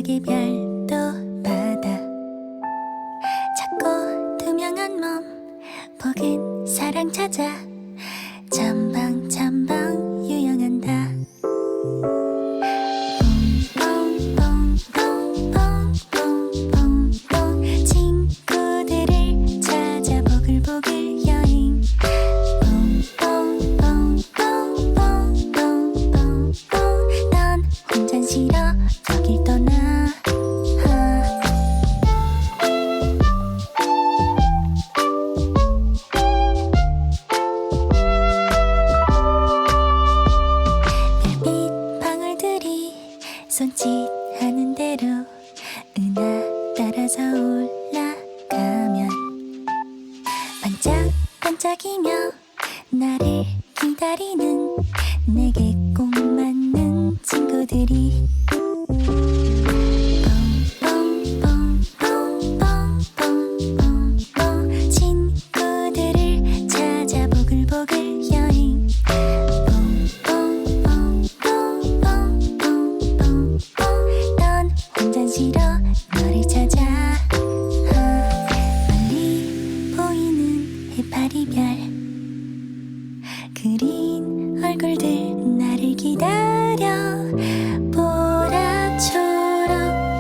내게 별도 받아 작고 투명한 몸 복은 사랑 찾아 전방 유영한다 뽕뽕뽕뽕뽕뽕뽕 친구들을 찾아 보글보글 여행 뽕뽕뽕뽕뽕뽕뽕 넌 혼잔 싫어 저길 떠나 별빛 방울들이 손짓하는 대로 은하 따라서 올라가면 반짝반짝이며 나를 기다리는 내게 꼭 맞는 친구들이 뽕뽕뽕뽕뽕뽕뽕 친구들을 찾아 보글보글 여행 뽕뽕뽕뽕뽕뽕뽕 넌 혼잔 싫어 너를 찾아 멀리 보이는 해파리별 그린 얼굴들 나를 기다려 보라초록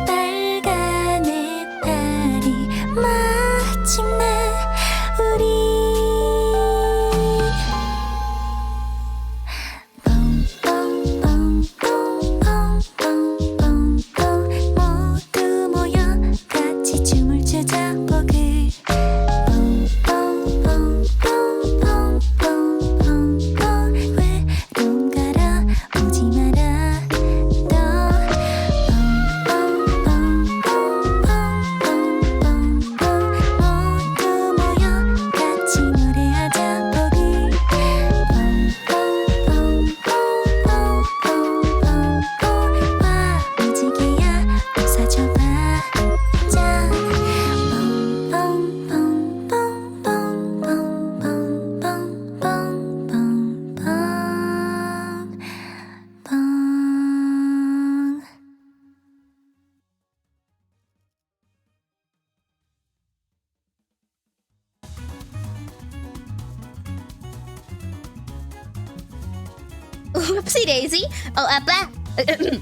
빨간 해파리 마침내 우린 뽕뽕뽕뽕뽕뽕뽕 모두 모여 같이 춤을 추자 보글 뽕뽕뽕뽕뽕뽕뽕 외로움 가라 오지 마라 너 뽕뽕뽕뽕뽕뽕뽕 모두 모여 같이 노래하자 보글 뽕뽕뽕뽕뽕뽕뽕 와 무지개야 웃어줘봐 자 뽕뽕뽕뽕뽕뽕뽕뽕뽕뽕 Whoopsie daisy. Oh, blah. And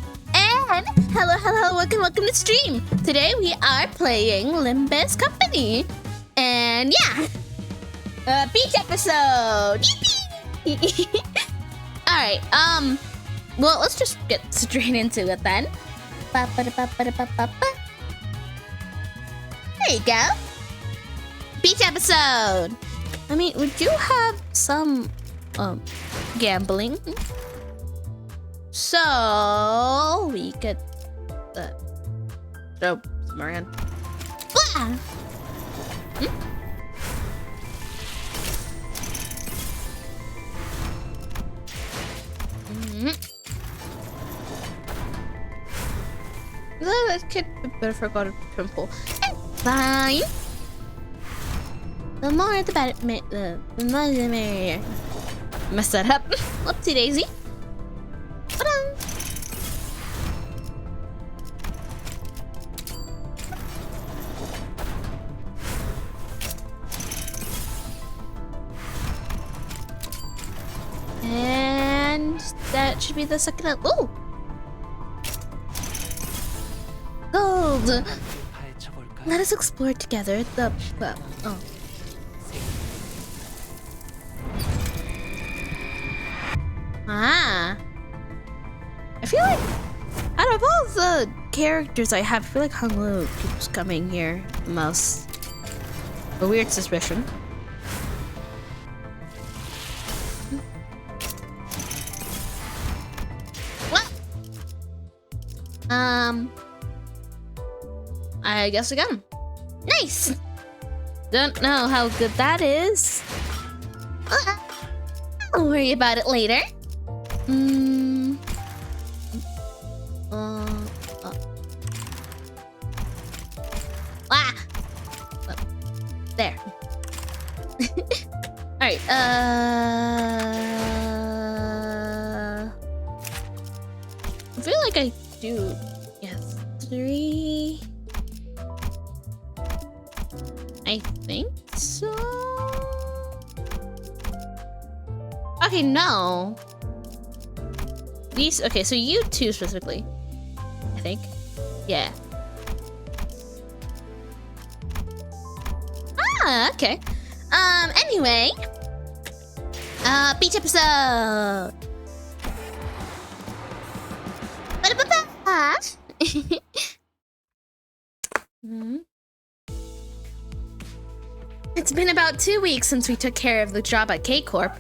hello, welcome to stream. Today we are playing Limbus Company. And yeah, beach episode. Yippee! All right. Well, let's just get straight into it then. Ba-ba-da-ba-ba-da-ba-ba-ba. There you go. Beach episode. I mean, we do have some gambling. So we could throw some more in. Blah! That could be better for God of Trimple. Fine. The more the better. The more the merrier. Messed that up. Whoopsie daisy. Ta-da! And that should be the second. Oh! Gold! Let us explore together the. Oh. Ah. I feel like out of all the characters I have, I feel like Hunglo keeps coming here the most. A weird suspicion. What? I guess again. Nice! Don't know how good that is. I'll worry about it later. There. Alright, I feel like I do. Yes. 3. I think so. Okay, no. These, okay, so you two specifically. I think. Yeah. Ah, okay. Anyway. Beach episode. Hmm. It's been about 2 weeks since we took care of the job at K-Corp.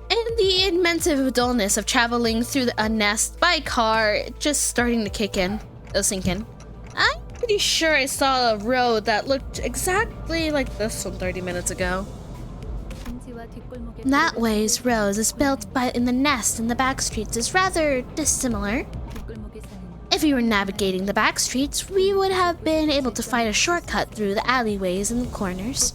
And the immense dullness of traveling through a nest by car just starting to sink in. I'm pretty sure I saw a road that looked exactly like this one 30 minutes ago. That way's road is built in the nest and the back streets is rather dissimilar. If we were navigating the back streets, we would have been able to find a shortcut through the alleyways and the corners.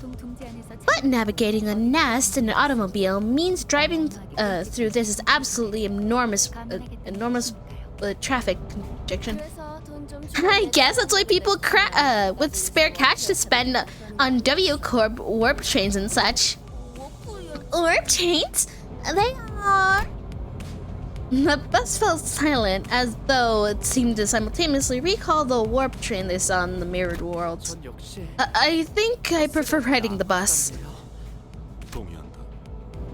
But navigating a nest in an automobile means driving through this is absolutely enormous traffic congestion. I guess that's why people with spare cash to spend on W-Corp warp trains and such. Warp trains? They are... The bus fell silent, as though it seemed to simultaneously recall the warp train they saw in the mirrored worlds. I think I prefer riding the bus.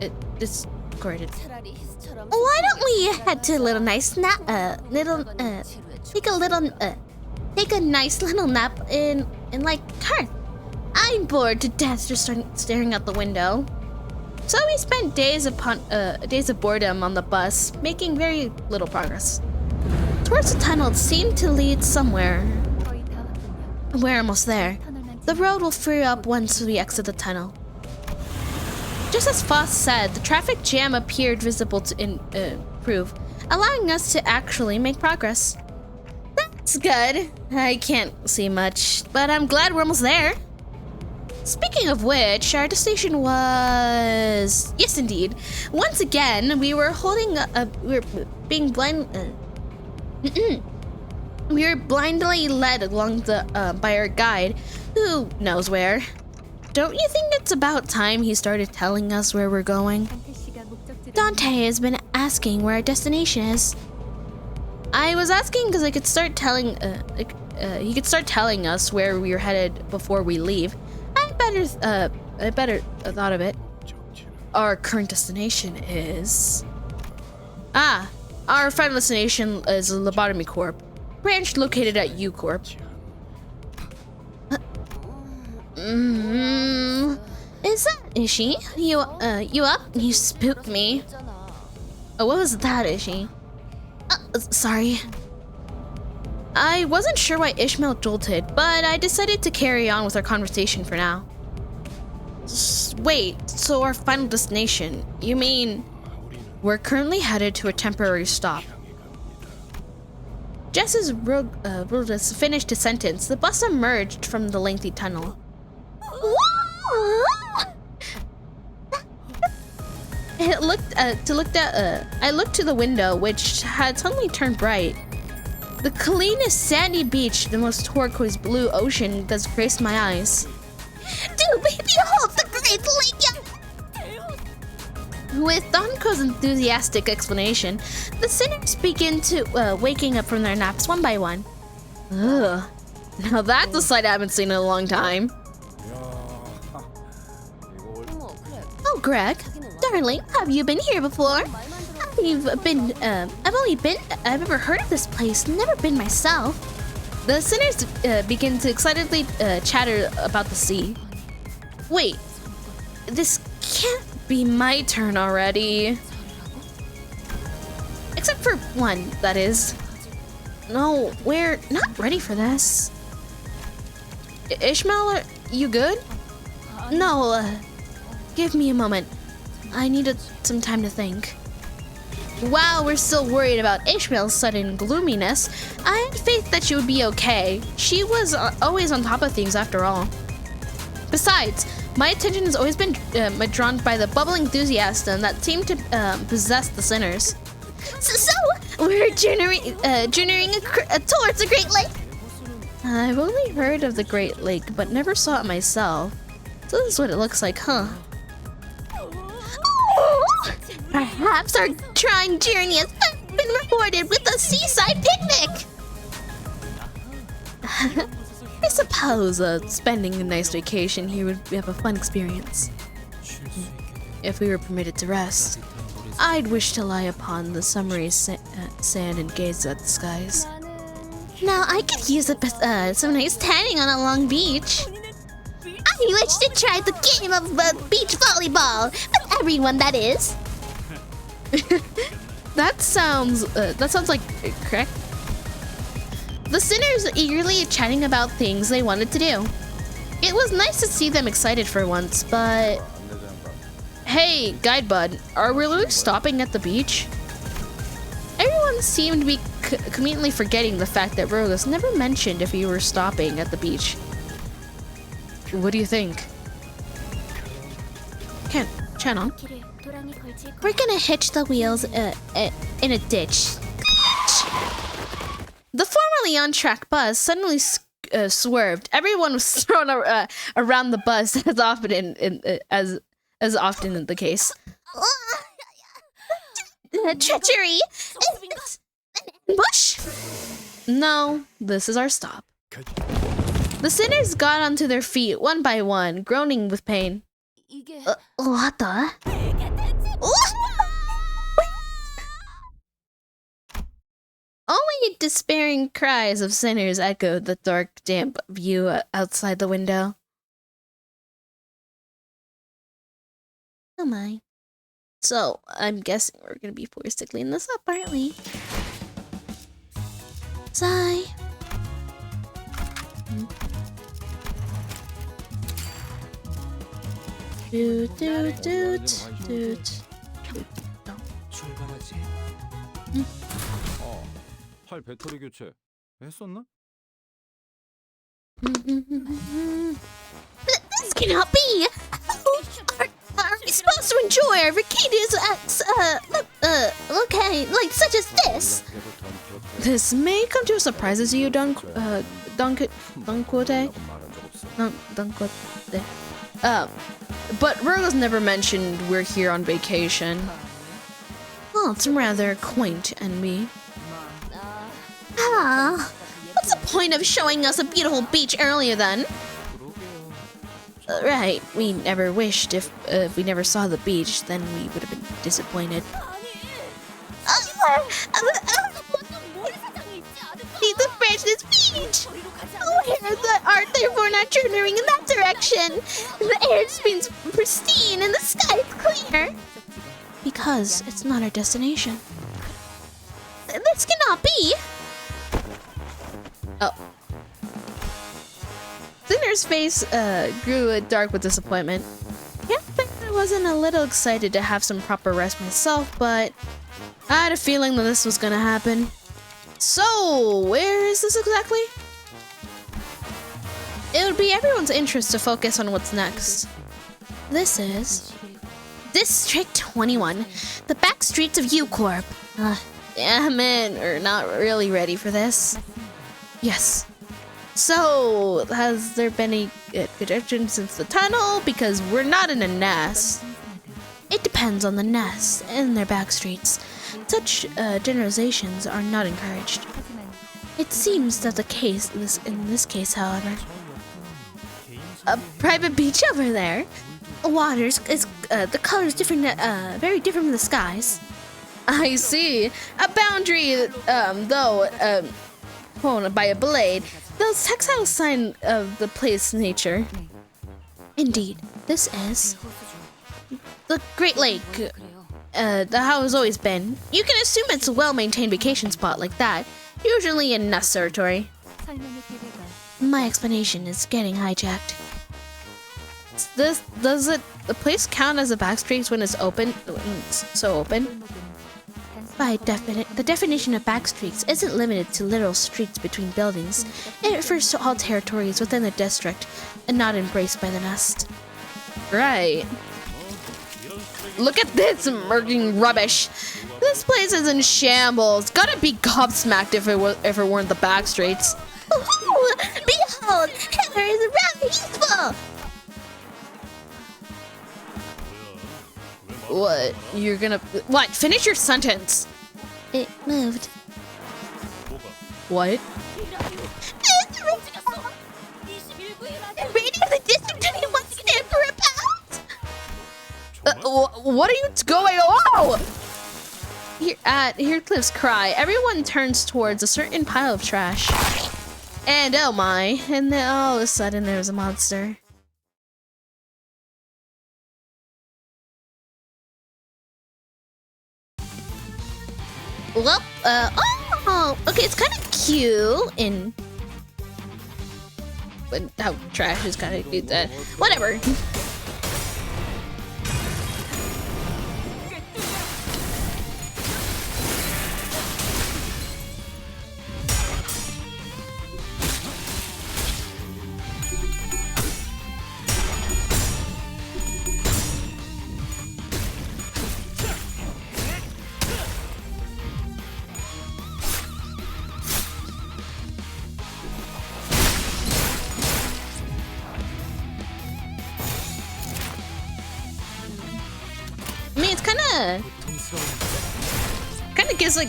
It discorded. Why don't we head to a little nice take a nice little nap in like car? I'm bored to death just staring out the window. So we spent days of boredom on the bus, making very little progress. Towards the tunnel it seemed to lead somewhere. We're almost there. The road will free up once we exit the tunnel. Just as Foss said, the traffic jam appeared visible to improve, allowing us to actually make progress. That's good. I can't see much, but I'm glad we're almost there. Speaking of which, our destination was... Yes, indeed. Once again, we were being we were blindly led along by our guide, who knows where. Don't you think it's about time he started telling us where we're going? Dante has been asking where our destination is. I was asking because I could start telling... he could start telling us where we were headed before we leave. I better thought of it. Our current destination is... our final destination is Lobotomy Corp, branch located at U-Corp. Is that Ishi? You up? You spooked me. Oh, what was that, Ishi? Sorry. I wasn't sure why Ishmael jolted, but I decided to carry on with our conversation for now. Wait, so our final destination, you mean... We're currently headed to a temporary stop. Just as Rudis finished his sentence, the bus emerged from the lengthy tunnel. I looked to the window, which had suddenly turned bright. The cleanest sandy beach, the most turquoise blue ocean that's graced my eyes. Do behold the great lake! With Donko's enthusiastic explanation, the sinners begin to waking up from their naps one by one. Ugh. Now that's a sight I haven't seen in a long time. Oh, Greg, darling, have you been here before? I've ever heard of this place, never been myself. The sinners begin to excitedly chatter about the sea. Wait, this can't be my turn already. Except for one, that is. No, we're not ready for this. Ishmael, are you good? No, give me a moment. I needed some time to think. While we're still worried about Ishmael's sudden gloominess, I had faith that she would be okay. She was always on top of things after all. Besides, my attention has always been drawn by the bubbling enthusiasm that seemed to possess the sinners. So We're journeying towards the Great Lake. I've only heard of the Great Lake, but never saw it myself. So this is what it looks like, huh? Oh, perhaps our trying journey has been rewarded with a seaside picnic. I suppose spending a nice vacation here would have a fun experience. If we were permitted to rest, I'd wish to lie upon the summery sand and gaze at the skies. Now I could use some nice tanning on a long beach. I wish to try the game of beach volleyball with everyone, that is. That sounds like correct. The sinners eagerly chatting about things they wanted to do. It was nice to see them excited for once, but... Hey, guide bud, are we really stopping at the beach? Everyone seemed to be conveniently forgetting the fact that Rogus never mentioned if we were stopping at the beach. What do you think? Channel. We're gonna hitch the wheels in a ditch. The formerly on-track bus suddenly swerved. Everyone was thrown around the bus as often in the case. Treachery! Bush! No, this is our stop. The sinners got onto their feet one by one, groaning with pain. What the? Only despairing cries of sinners echoed the dark, damp view outside the window. Oh my. So, I'm guessing we're gonna be forced to clean this up, aren't we? Sigh. Doot, doot, doot, doot. 출발하지. 팔 배터리 교체 했었나? This cannot be! Are we supposed to enjoy our vacations okay, like such as this? This may come to a surprise to you, Dunquote. But Rogus never mentioned we're here on vacation. Well, it's rather quaint and me. Ah, what's the point of showing us a beautiful beach earlier then? Right, we never wished if we never saw the beach, then we would have been disappointed. Need the freshness beach! Where are therefore not journeying in that direction? The air seems pristine and the sky is clear. Because it's not our destination. This cannot be! Oh. Sinner's face grew dark with disappointment. Yeah, I wasn't a little excited to have some proper rest myself, but I had a feeling that this was gonna happen. So, where is this exactly? It would be everyone's interest to focus on what's next. This is District 21, the back streets of U-Corp. Damn it, we're not really ready for this. Yes. So, has there been any congestion since the tunnel? Because we're not in a nest. It depends on the nest and their back streets. Such generalizations are not encouraged. It seems that in this case, however, a private beach over there. Water is the color is different, very different from the skies. I see. A boundary, though, by a blade. The tactile sign of the place nature. Indeed, this is the Great Lake. How it's always been. You can assume it's a well-maintained vacation spot like that, usually in Nest territory. My explanation is getting hijacked. Does the place count as a backstreets when it's open? When it's so open? The definition of backstreets isn't limited to literal streets between buildings. It refers to all territories within the district and not embraced by the nest. Right. Look at this murking rubbish. This place is in shambles. Gotta be gobsmacked if it weren't the Backstreets. Ooh, behold, Heather is rather useful. What? You're gonna what? Finish your sentence. It moved. What? Radio the district 21 stand for a pound. What are you going on? Here Cliff's cry. Everyone turns towards a certain pile of trash. And oh my, and then all of a sudden there's a monster. Well, oh, okay, it's kind of cute and but how trash is kind of cute. That whatever. I mean, it's kind of gives like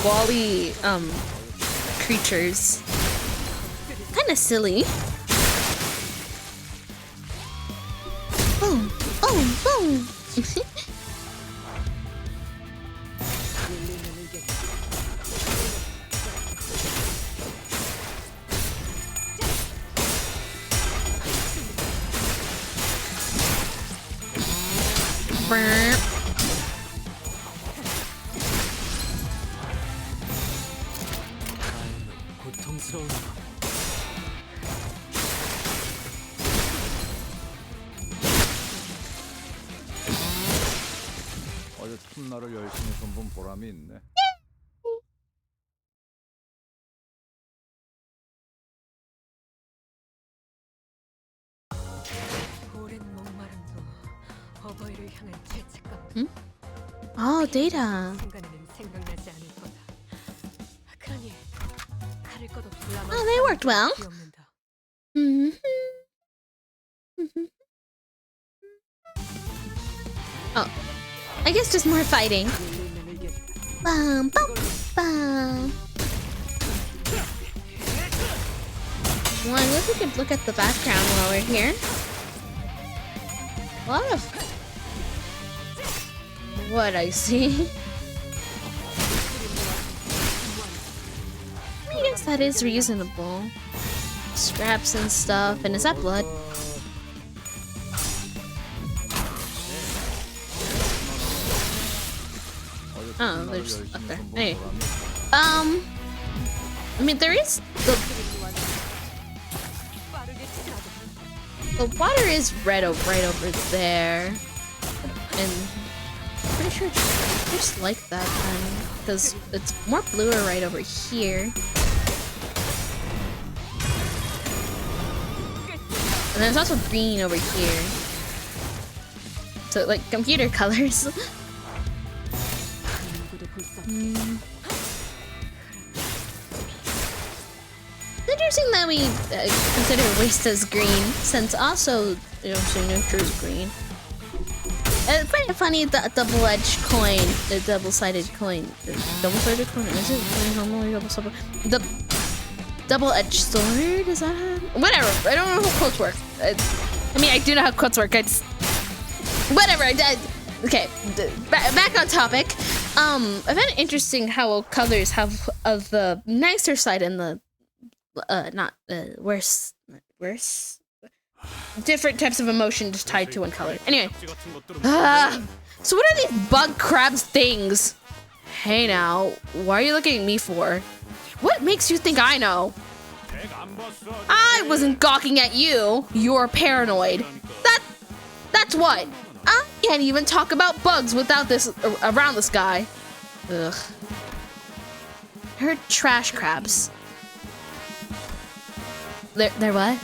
Wall-E creatures. Kind of silly. Boom, boom, boom. Burp. 어제 첫날을 열심히 손본 보람이 있네. Oh, data. Oh, they worked well. Oh, I guess just more fighting. Bum, bum, bum. Well, I guess we could look at the background while we're here. A lot of what I see. I guess that is reasonable. Scraps and stuff, and is that blood? Oh, there's up there. Hey. I mean, there is the water is red right over there, and I'm pretty sure it's just like that then, because it's more bluer right over here. And there's also green over here. So, like, computer colors. It's interesting that we consider waste as green, since also, you know, signature is green. It's pretty funny, the double-edged coin, the double-sided coin. The double-sided coin? Is it normally double-sided? The double-edged sword? Is that how? Whatever. I don't know how quotes work. I mean, I do know how quotes work. It's whatever. Okay, back on topic. I find it interesting how colors have the nicer side and the not worse. Different types of emotions tied to one color. Anyway, so what are these bug crabs things? Hey now, why are you looking at me for? What makes you think I know? I wasn't gawking at you. You're paranoid. That's what. I can't even talk about bugs without this around this guy. Ugh. Heard trash crabs. They're what?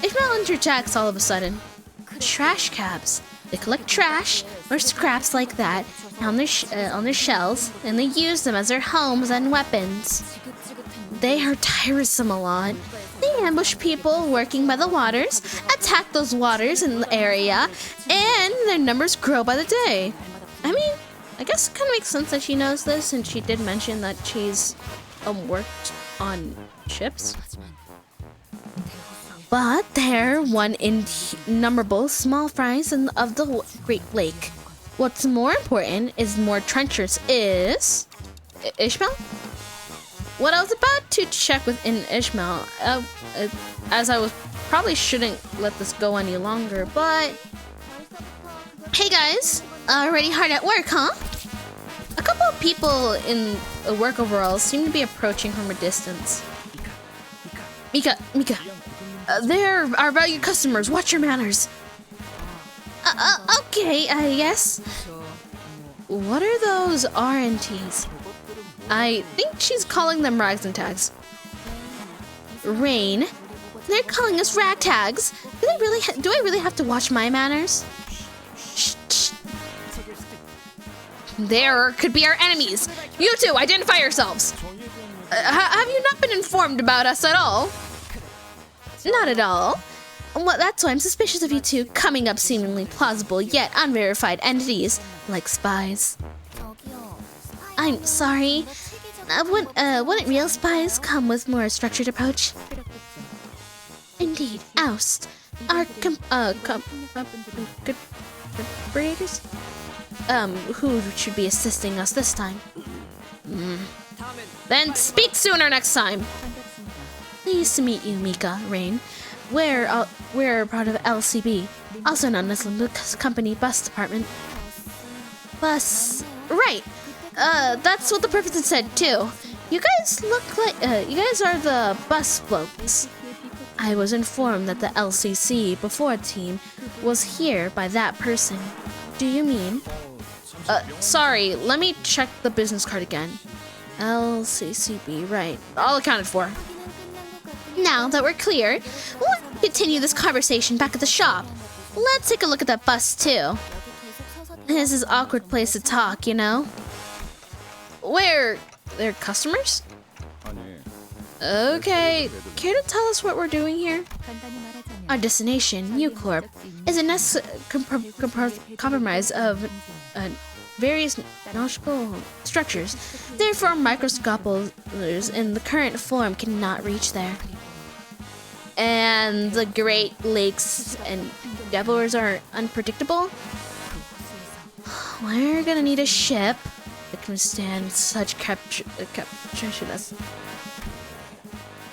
Ishmael interjects all of a sudden. Trash crabs. They collect trash, or scraps like that on their shells, and they use them as their homes and weapons. They are tiresome a lot. They ambush people working by the waters, attack those waters in the area, and their numbers grow by the day. I mean, I guess it kind of makes sense that she knows this, and she did mention that she's worked on ships. But they're one innumerable small fries of the Great Lake. What's more important is more treacherous is Ishmael? What I was about to check within Ishmael, as I was probably shouldn't let this go any longer, but hey guys, already hard at work, huh? A couple of people in work overalls seem to be approaching from a distance. Mika, they're our valued customers. Watch your manners. Okay, I guess. What are those RNTs? I think she's calling them rags and tags. Rain, they're calling us rag tags. Do I really have to watch my manners? Shh. There could be our enemies. You two, identify yourselves. Have you not been informed about us at all? Not at all. Well, that's why I'm suspicious of you two coming up seemingly plausible yet unverified entities like spies. I'm sorry. Wouldn't real spies come with more structured approach? Indeed, oust. Our collaborators? Who should be assisting us this time? Then speak sooner next time. Pleased to meet you, Mika, Rain. We're part of LCB, also known as the Lucas Company Bus Department. Bus, right? That's what the person said too. You guys look like you guys are the bus blokes. I was informed that the LCC before team was here by that person. Do you mean? Sorry. Let me check the business card again. LCCB, right? All accounted for. Now that we're clear, we'll continue this conversation back at the shop. Let's take a look at that bus, too. This is an awkward place to talk, you know? Where? They're customers? Okay, care to tell us what we're doing here? Our destination, U-Corp, is a compromise of various nautical structures. Therefore, microscopers in the current form cannot reach there. And the Great Lakes and Devilers are unpredictable. We're gonna need a ship that can withstand such capture.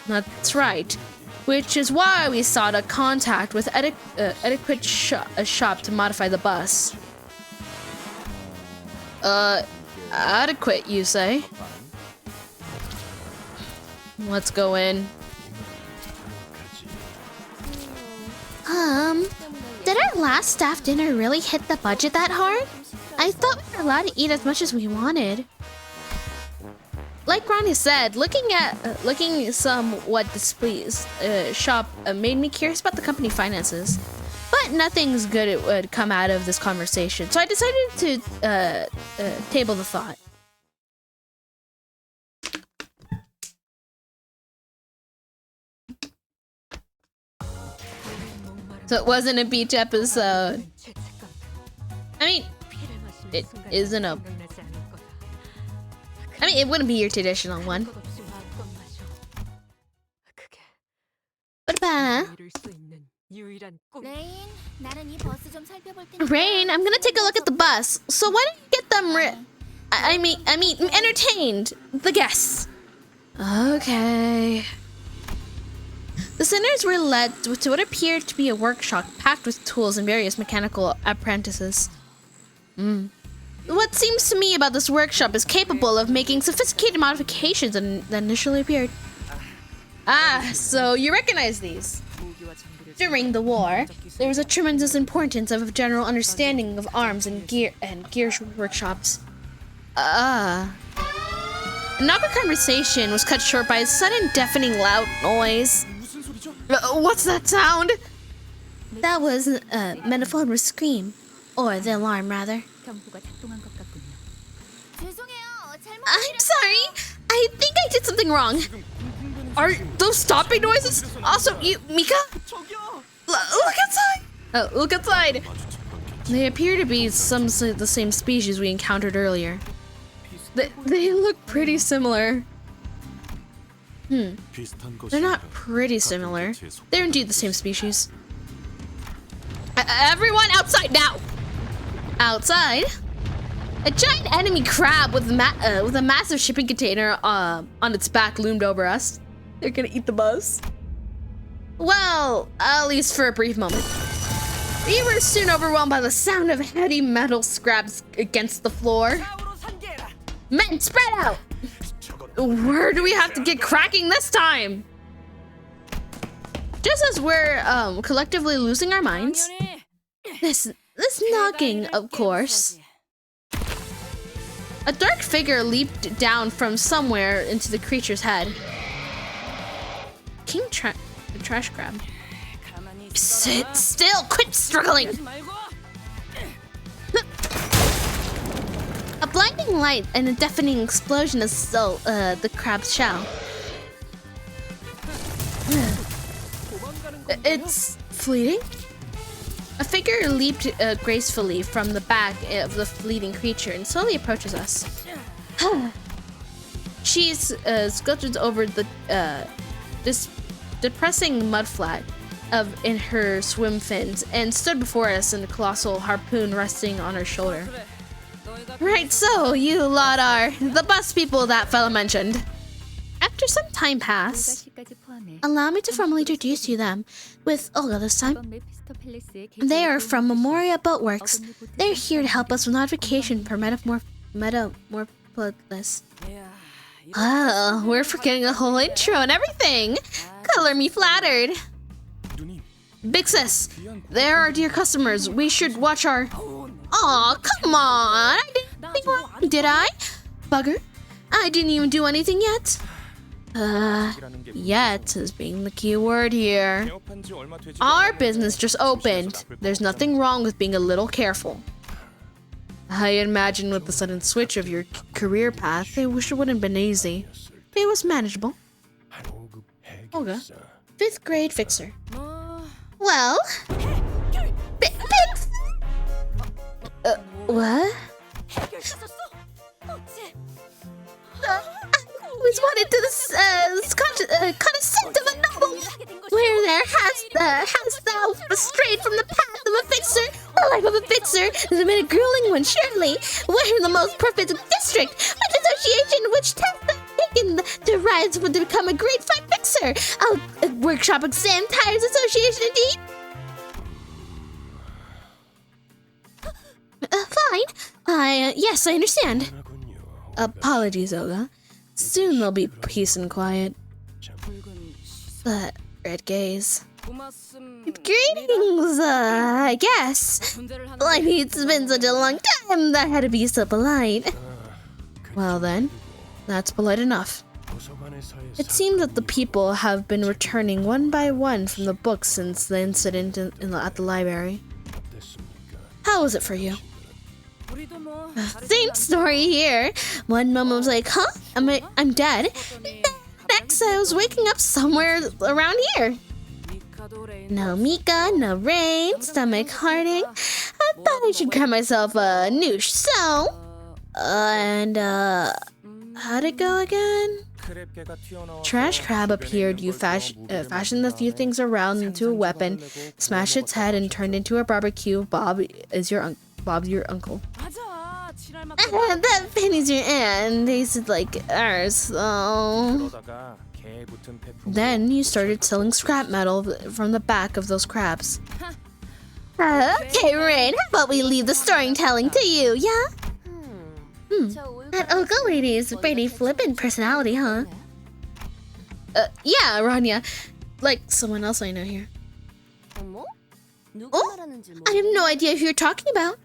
That's right. Which is why we sought a contact with adequate shop to modify the bus. Adequate, you say? Let's go in. Did our last staff dinner really hit the budget that hard? I thought we were allowed to eat as much as we wanted. Like Ronnie said, looking somewhat displeased shop made me curious about the company finances. But nothing's good would come out of this conversation, so I decided to table the thought. So it wasn't a beach episode. I mean, it isn't a... I mean, it wouldn't be your traditional one. What about... Rain, I'm gonna take a look at the bus. So why don't you get them I mean, entertained the guests. Okay. The sinners were led to what appeared to be a workshop packed with tools and various mechanical apprentices. What seems to me about this workshop is capable of making sophisticated modifications than initially appeared. Ah, so you recognize these? During the war, there was a tremendous importance of a general understanding of arms and gear workshops. An awkward conversation was cut short by a sudden deafening loud noise. What's that sound? That was a metaphor scream. Or the alarm, rather. 경보가 작동한 것 같군요. I'm sorry. I think I did something wrong. Are those stopping noises? Also, you, Mika? Look outside. Oh, look outside. They appear to be the same species we encountered earlier. They look pretty similar. They're not pretty similar. They're indeed the same species. Everyone outside now! Outside? A giant enemy crab with a massive shipping container on its back loomed over us. They're gonna eat the buzz. Well, at least for a brief moment. We were soon overwhelmed by the sound of heavy metal scraps against the floor. Men, spread out! Where do we have to get cracking this time? Just as we're collectively losing our minds. This knocking, of course. A dark figure leaped down from somewhere into the creature's head. King the trash crab. Sit still! Quit struggling! A blinding light and a deafening explosion assault the crab's shell. It's fleeting? A figure leaped gracefully from the back of the fleeting creature and slowly approaches us. She's sculpted over the this depressing mudflat in her swim fins and stood before us in a colossal harpoon resting on her shoulder. Right, so you lot are the bus people that fella mentioned. After some time passed, allow me to formally introduce you them with Olga this time. They are from Memoria Boatworks. They're here to help us with notification per metamorphosis. Oh, we're forgetting the whole intro and everything. Color me flattered. Big sis, they're our dear customers. We should watch our... Aw, come on. I didn't do anything wrong, did I? Bugger. I didn't even do anything yet. Yet is being the key word here. Our business just opened. There's nothing wrong with being a little careful. I imagine with the sudden switch of your career path, I wish it wouldn't have been easy. But it was manageable. Olga, 5th grade fixer. Well, what? I always wanted to condescend of a noble. Where there hast thou strayed from the path of a fixer? The life of a fixer has been a grueling one, surely. We're in the most perfect district. Which association, which test have taken the rides to become a great fine fixer? Workshop exam tires association, indeed. Fine. Yes, I understand. Apologies, Olga. Soon there'll be peace and quiet. But red gaze. Greetings, I guess. I mean, it's been such a long time that I had to be so polite. Well then, that's polite enough. It seems that the people have been returning one by one from the books since the incident at the library. How was it for you? Same story here. One moment I was like, huh? I'm dead. Next, I was waking up somewhere around here. No Mika, no rain, stomach hurting. I thought I should grab myself a noosh. So, how'd it go again? Trash crab appeared. You fashioned a few things around into a weapon, smashed its head, and turned into a barbecue. Bob your uncle. That Penny's your aunt. They said like ours, so... Then you started selling scrap metal from the back of those crabs. Okay, Rain, how about we leave the storytelling to you, yeah? That Olga lady is a pretty flippant personality, huh? Yeah, Rania. Like someone else I know here. Oh, I have no idea who you're talking about.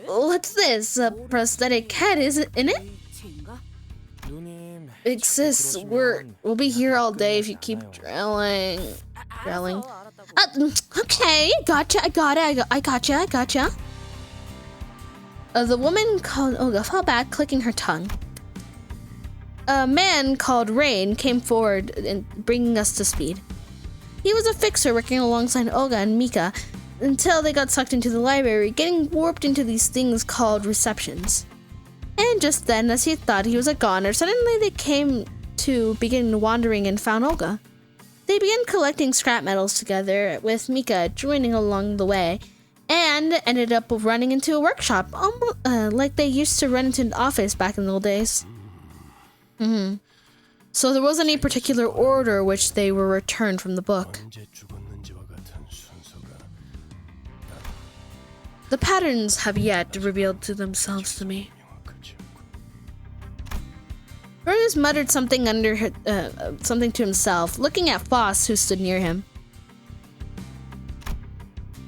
What's this? A prosthetic head, is it in it? Big sis, we'll be here all day if you keep drilling. Okay, gotcha. I gotcha. The woman called Olga fell back, clicking her tongue. A man called Rain came forward and bringing us to speed. He was a fixer working alongside Olga and Mika until they got sucked into the library, getting warped into these things called receptions. And just then, as he thought he was a goner, suddenly they came to begin wandering and found Olga. They began collecting scrap metals together, with Mika joining along the way, and ended up running into a workshop, almost like they used to run into an office back in the old days. So there wasn't any particular order which they were returned from the book. The patterns have yet revealed to themselves to me. Rose muttered something something to himself, looking at Foss, who stood near him.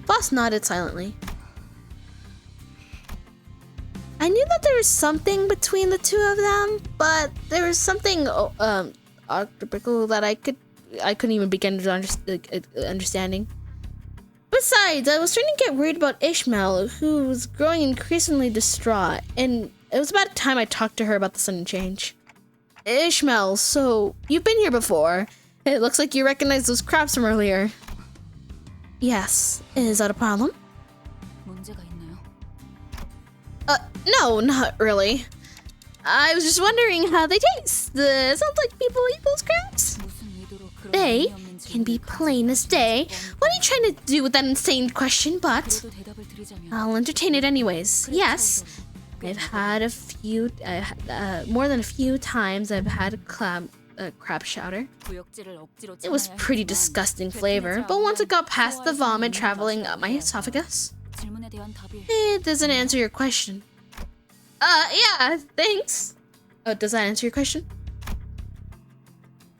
Foss nodded silently. I knew that there was something between the two of them, but there was something archetypical that I couldn't even begin to understanding. Besides, I was starting to get worried about Ishmael, who was growing increasingly distraught, and it was about time I talked to her about the sudden change. Ishmael, so you've been here before. It looks like you recognize those crabs from earlier. Yes. Is that a problem? No, not really. I was just wondering how they taste. Sounds like people eat those crabs. They can be plain as day. What are you trying to do with that insane question, but I'll entertain it anyways. Yes, I've had a few, more than a few times I've had a crab chowder. It was pretty disgusting flavor, but once it got past the vomit traveling up my esophagus, it doesn't answer your question. Yeah, thanks. Does that answer your question?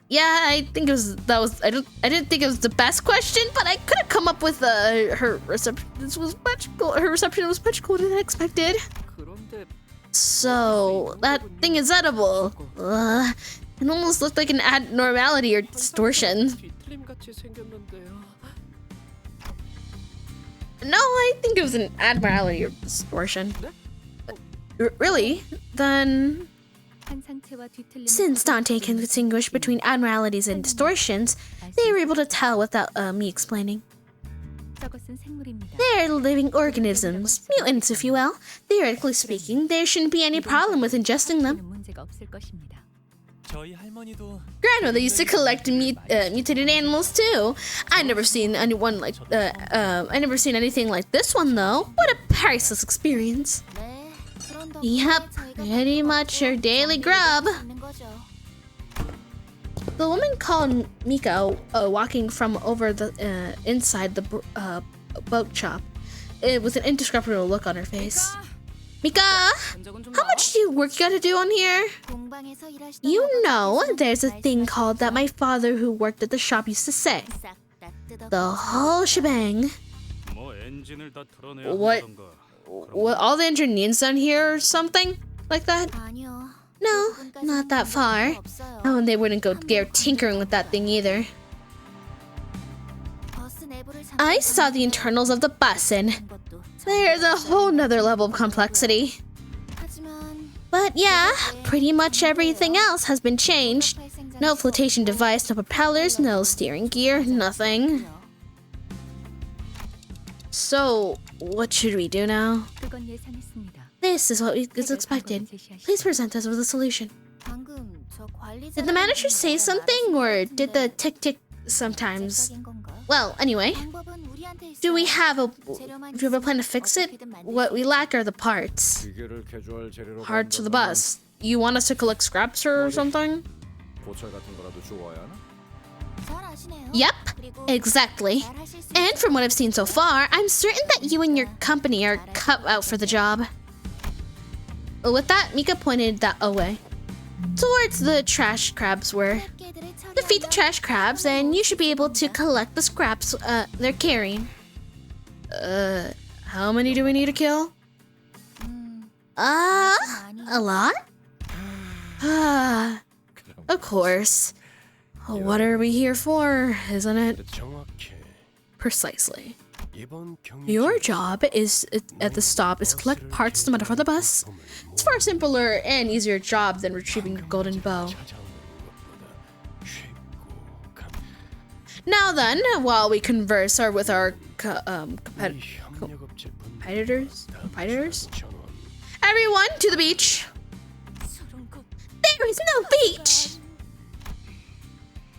Yeah, I think I didn't think it was the best question, but I could have come up with her reception. Her reception was much cooler than expected. So that thing is edible. It almost looked like an abnormality or distortion. No, I think it was an abnormality or distortion. Really? Then, since Dante can distinguish between abnormalities and distortions, they were able to tell without me explaining. They're living organisms, mutants if you will. Theoretically speaking, there shouldn't be any problem with ingesting them. Grandmother used to collect mutated animals too. I've never seen anyone like I never seen anything like this one though. What a priceless experience. Yep, pretty much your daily grub. The woman called Mika walking from over the inside the boat shop. It was an indescribable look on her face. Mika, how much work you gotta do on here? You know, there's a thing called that my father who worked at the shop used to say. The whole shebang. What, all the engineers down here or something like that? No, not that far. Oh, and they wouldn't go tinkering with that thing either. I saw the internals of the bus and there's a whole nother level of complexity. But yeah, pretty much everything else has been changed. No flotation device, no propellers, no steering gear, nothing. So, what should we do now? This is what is expected. Please present us with a solution. Did the manager say something, or did the tick-tick sometimes? Well, anyway, do we have a plan to fix it? What we lack are the parts. Parts of the bus. You want us to collect scraps or something? Yep, exactly. And from what I've seen so far, I'm certain that you and your company are cut out for the job. With that, Mika pointed that away. Towards the trash crabs were. Defeat the trash crabs and you should be able to collect the scraps they're carrying. How many do we need to kill? A lot? Of course. What are we here for, isn't it? Precisely. Your job is at the stop is collect parts no matter for the bus. It's far simpler and easier job than retrieving the golden bow. Now then, while we converse with our competitors, everyone to the beach. There is no beach.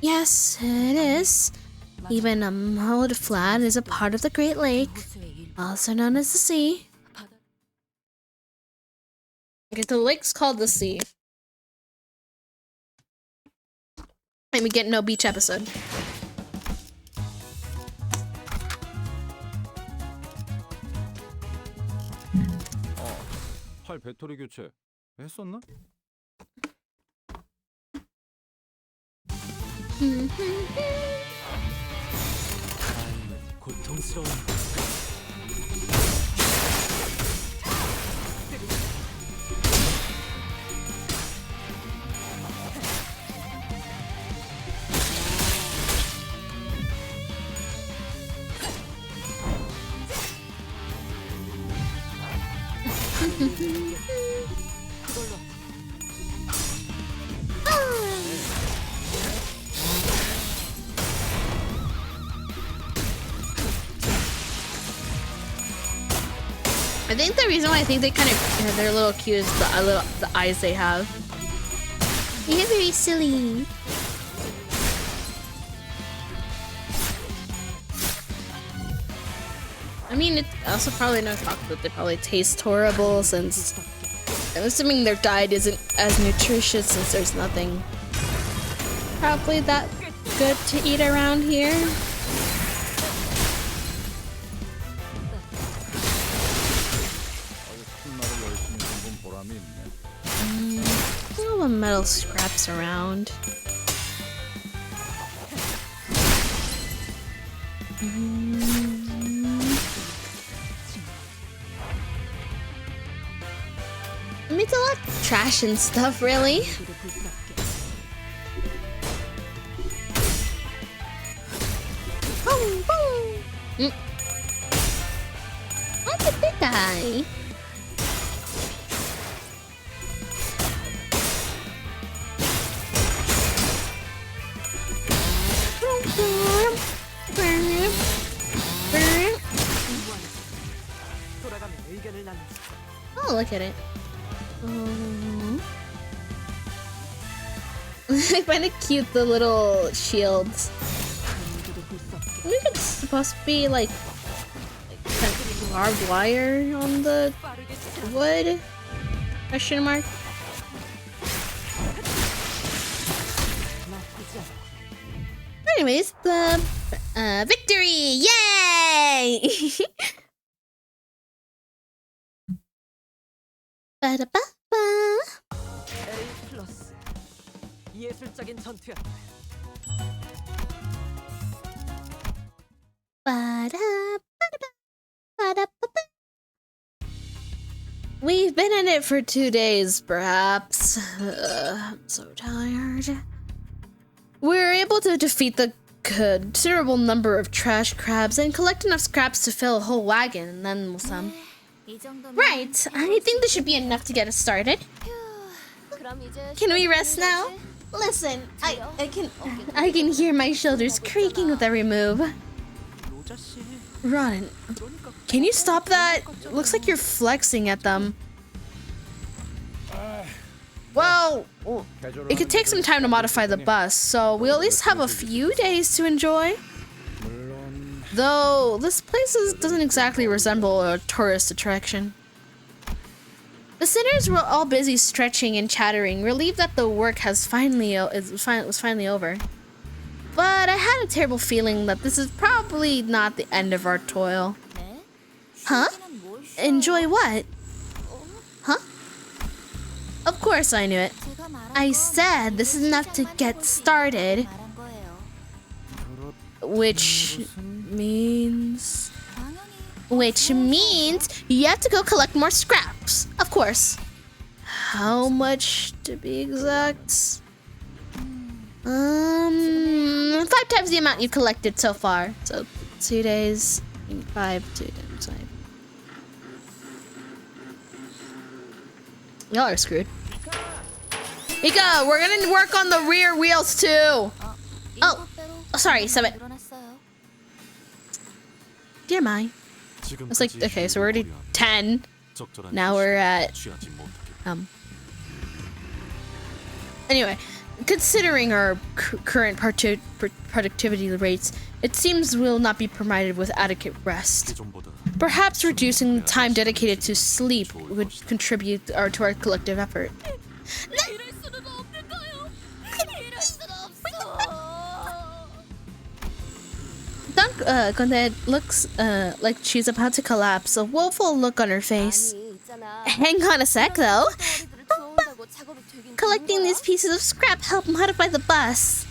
Yes, it is. Even a mud flat is a part of the Great Lake, also known as the sea. Okay, the lake's called the sea. And we get no beach episode. 팔 배터리 교체 했었나? 고통스러운 I think the reason why I think they kind of they're a little cute is the eyes they have. You're very silly. I mean, it's also probably no talk that they probably taste horrible since I'm assuming their diet isn't as nutritious since there's nothing probably that good to eat around here. All the metal scraps around. I mean, it's a lot of trash and stuff, really. Boom, boom. What's a big guy? Oh, look at it. I find it cute, the little shields. I think it's supposed to be like kind of barbed wire on the wood? Question mark? Anyways, the victory! Yay! Ba-da-ba-ba. 예술적인 전투야. We've been in it for 2 days, perhaps. I'm so tired. We were able to defeat the considerable number of trash crabs and collect enough scraps to fill a whole wagon and then some. Right, I think this should be enough to get us started. Can we rest now? Listen, I can hear my shoulders creaking with every move. Ronan, can you stop that? It looks like you're flexing at them. Well, it could take some time to modify the bus, so we'll at least have a few days to enjoy. Though, this place doesn't exactly resemble a tourist attraction. The sinners were all busy stretching and chattering, relieved that the work was finally over. But I had a terrible feeling that this is probably not the end of our toil. Huh? Enjoy what? Huh? Of course I knew it. I said this is enough to get started. Which means you have to go collect more scraps. Of course. How much to be exact? 5 times the amount you collected so far. So 2 days, 5, 2 times 5. Y'all are screwed. Mika, we're gonna work on the rear wheels too. Oh, sorry, 7. Dear my. It's like, okay, so we're already 10. Now we're at, anyway, considering our current productivity rates, it seems we'll not be provided with adequate rest. Perhaps reducing the time dedicated to sleep would contribute to our collective effort. Conde looks like she's about to collapse, a woeful look on her face. Hang on a sec, though. Collecting these pieces of scrap help modify the bus.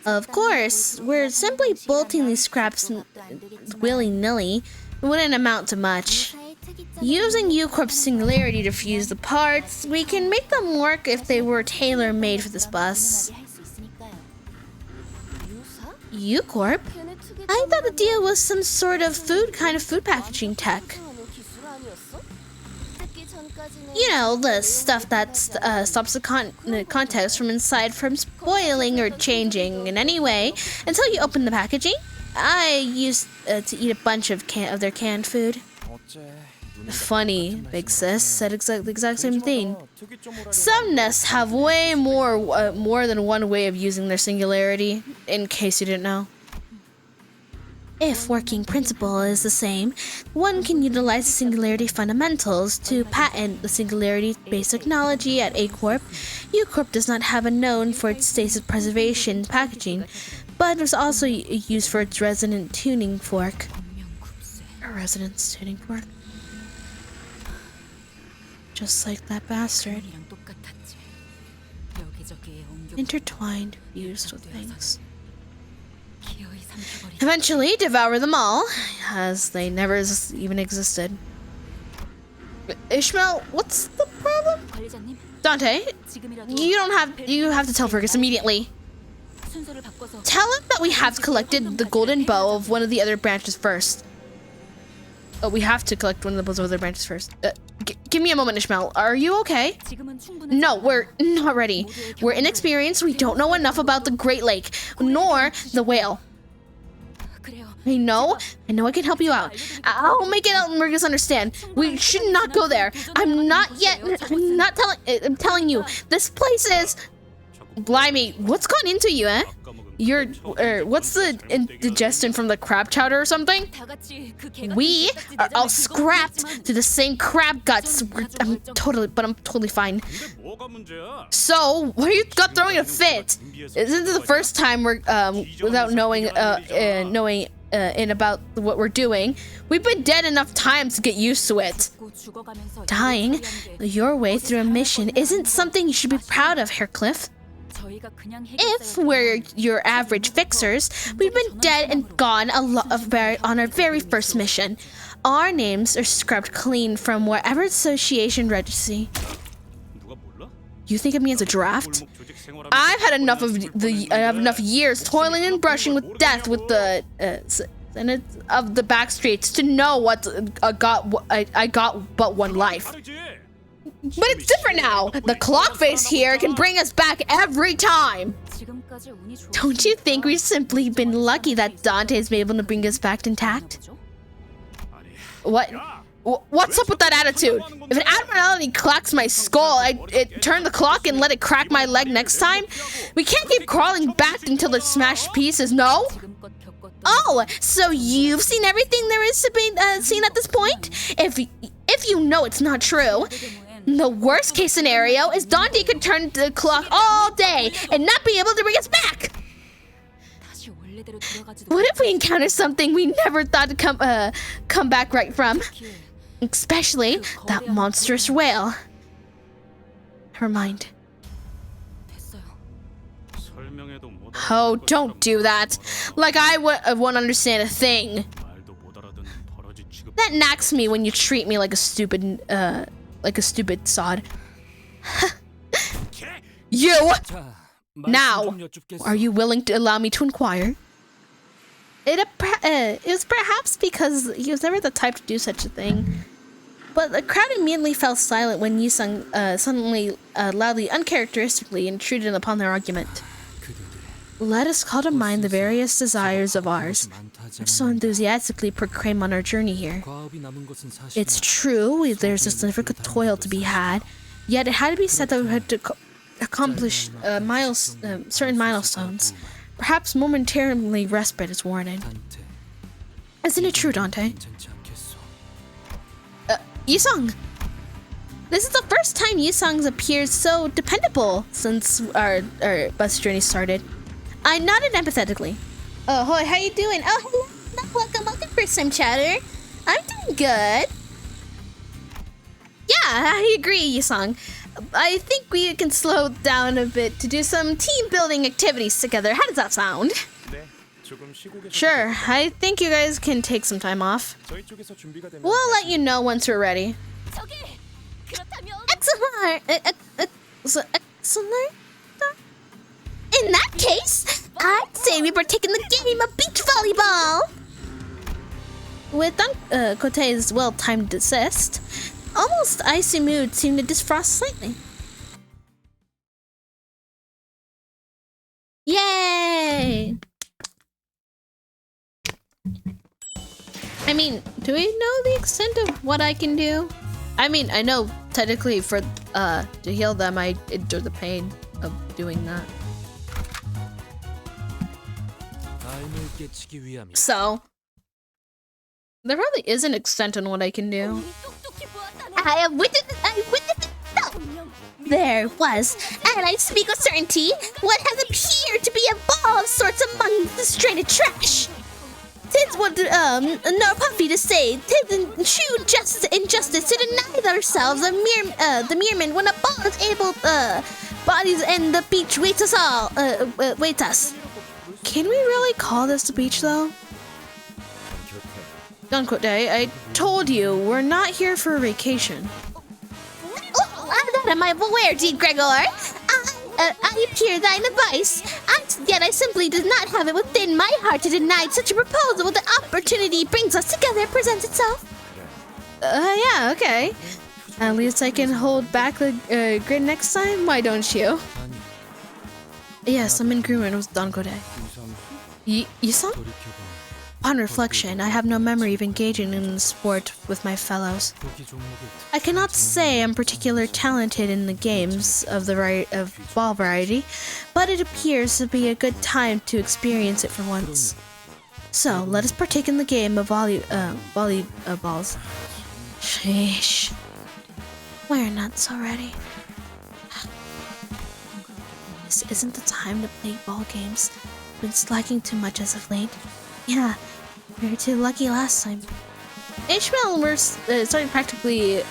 Of course, we're simply bolting these scraps willy-nilly. It wouldn't amount to much. Using U-Corp's singularity to fuse the parts, we can make them work if they were tailor-made for this bus. U-Corp? I thought the deal was some sort of food packaging tech. You know, the stuff that stops the contents from inside from spoiling or changing in any way until you open the packaging. I used to eat a bunch of their canned food. Funny, Big Sis said the exact same thing. Some nests have way more than one way of using their singularity, in case you didn't know. If working principle is the same, one can utilize the singularity fundamentals to patent the singularity based technology at A-Corp. U-Corp does not have a known for its stasis preservation packaging, but was also used for its resonant tuning fork. A resonance tuning fork? Just like that bastard. Intertwined, fused with things. Eventually devour them all, as they never even existed. Ishmael, what's the problem? Dante, you have to tell Fergus immediately. Tell him that we have collected the golden bow of one of the other branches first. Oh, we have to collect one of the bows of other branches first. Give me a moment, Ishmael. Are you okay? No, we're not ready. We're inexperienced. We don't know enough about the Great Lake, nor the whale. I know I can help you out. I'll make it out and Fergus understand. We should not go there. I'm telling you, this place is... Blimey, what's gone into you, eh? What's the indigestion from the crab chowder or something? We are all scrapped to the same crab guts. I'm totally fine. So, why are you throwing a fit? Isn't this the first time we're, without knowing about what we're doing? We've been dead enough times to get used to it. Dying your way through a mission isn't something you should be proud of, Haircliff. If we're your average fixers, we've been dead and gone on our very first mission. Our names are scrubbed clean from whatever association registry. You think of me as a draft? I've had enough of I have enough years toiling and brushing with death with the of the back streets to know what I got but one life. But it's different now. The clock face here can bring us back every time. Don't you think we've simply been lucky that Dante's been able to bring us back intact? What's up with that attitude? If an abnormality cracks my skull, I turn the clock and let it crack my leg next time? We can't keep crawling back until they're smashed pieces, no? Oh, so you've seen everything there is to be seen at this point? If you know it's not true, the worst case scenario is Dante could turn the clock all day and not be able to bring us back. What if we encounter something we never thought to come back right from? Especially that monstrous whale. Never mind. Oh, don't do that. Like I won't understand a thing. That knacks me when you treat me like a stupid sod. You! Now, are you willing to allow me to inquire? It was perhaps because he was never the type to do such a thing. But the crowd immediately fell silent when Yisung suddenly, loudly, uncharacteristically intruded upon their argument. Let us call to mind the various desires of ours, which so enthusiastically proclaim on our journey here. It's true, there's a significant toil to be had, yet it had to be said that we had to accomplish certain milestones. Perhaps momentarily respite is warranted. Isn't it true, Dante? Yisung! This is the first time Yisung's appeared so dependable since our bus journey started. I nodded empathetically. Oh, hi, how you doing? Oh, hello. Welcome, first time chatter. I'm doing good. Yeah, I agree, Yisung. I think we can slow down a bit to do some team building activities together. How does that sound? Sure, I think you guys can take some time off. We'll let you know once we're ready. Excellent! Excellent? In that case, I'd say we partake in the game of beach volleyball! With Kote's well-timed desist, almost icy mood seemed to defrost slightly. Yay! I mean, do we know the extent of what I can do? I mean, I know technically for to heal them, I endure the pain of doing that. So, there probably is an extent on what I can do. I have witnessed it. There was, and I speak with certainty, what has appeared to be a ball of sorts among the stranded trash. Tis what, nor puffy to say, tis in true injustice to deny ourselves the merement when a ball is able, bodies and the beach waits us all, wait us. Can we really call this the beach, though? Dunquote, I told you, we're not here for a vacation. Oh, that am I aware, D. Gregor. I hear thine advice, yet I simply did not have it within my heart to deny such a proposal when the opportunity brings us together presents itself. Yeah, okay. At least I can hold back the grid next time, why don't you? Yes, I'm in agreement with Dangote. Yisung? Upon reflection, I have no memory of engaging in the sport with my fellows. I cannot say I'm particularly talented in the games of ball variety, but it appears to be a good time to experience it for once. So, let us partake in the game of volleyballs. Sheesh. We're nuts already. This isn't the time to play ball games. Been slacking too much as of late. Yeah, we were too lucky last time. Ishmael were starting practically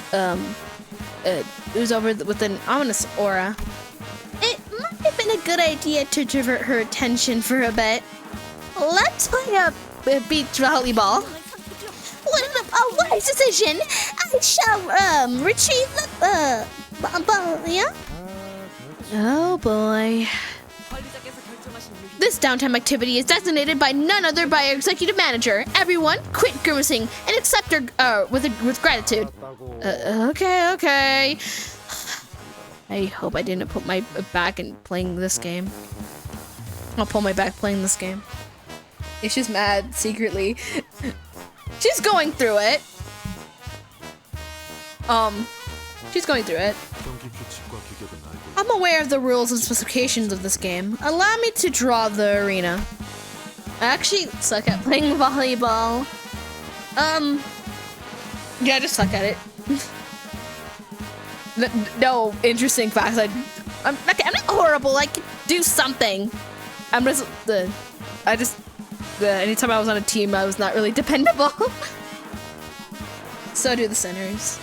ooze over with an ominous aura. It might have been a good idea to divert her attention for a bit. Let's play a beach volleyball. What a wise decision! I shall retrieve the ball. Yeah. Oh boy. This downtime activity is designated by none other by our executive manager. Everyone, quit grimacing and accept her with gratitude. Okay. I hope I didn't put my back in playing this game. I'll pull my back playing this game. It's just mad secretly. She's going through it. She's going through it. I'm aware of the rules and specifications of this game. Allow me to draw the arena. I actually suck at playing volleyball. Yeah, I just suck at it. No interesting facts. I'm not horrible. I can do something. Anytime I was on a team, I was not really dependable. So do the centers.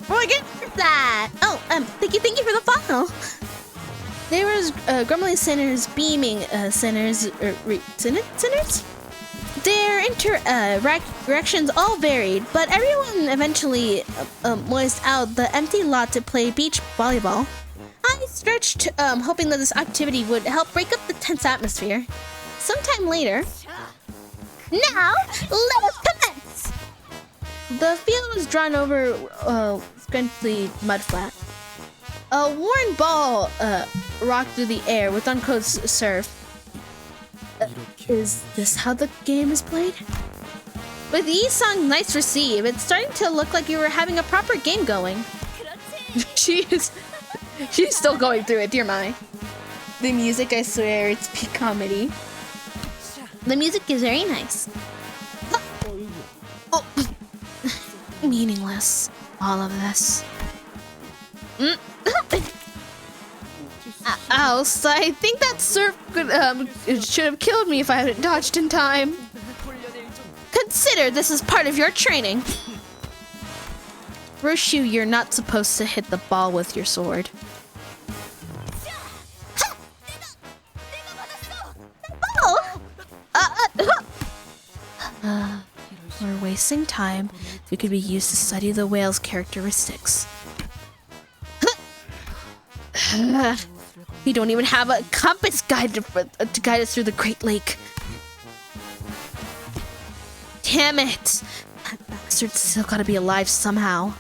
Well, I get that. Oh, thank you for the follow. There was Grumbly Centers beaming centers. Their directions all varied, but everyone eventually voiced out the empty lot to play beach volleyball. I stretched, hoping that this activity would help break up the tense atmosphere. Sometime later, Now, let us commence! The field was drawn over scrunchy mud flat. A worn ball rocked through the air with uncouth surf. Is this how the game is played? With Yi-sung's nice receive, it's starting to look like you were having a proper game going. She's still going through it, dear my. The music, I swear, it's peak comedy. The music is very nice. Oh. Meaningless, all of this. Else, I think that surf could, it should have killed me if I hadn't dodged in time. Consider this as part of your training. Roshu, you're not supposed to hit the ball with your sword. We're wasting time. We could be used to study the whale's characteristics. We don't even have a compass guide to guide us through the Great Lake. Damn it! That bastard's still gotta be alive somehow.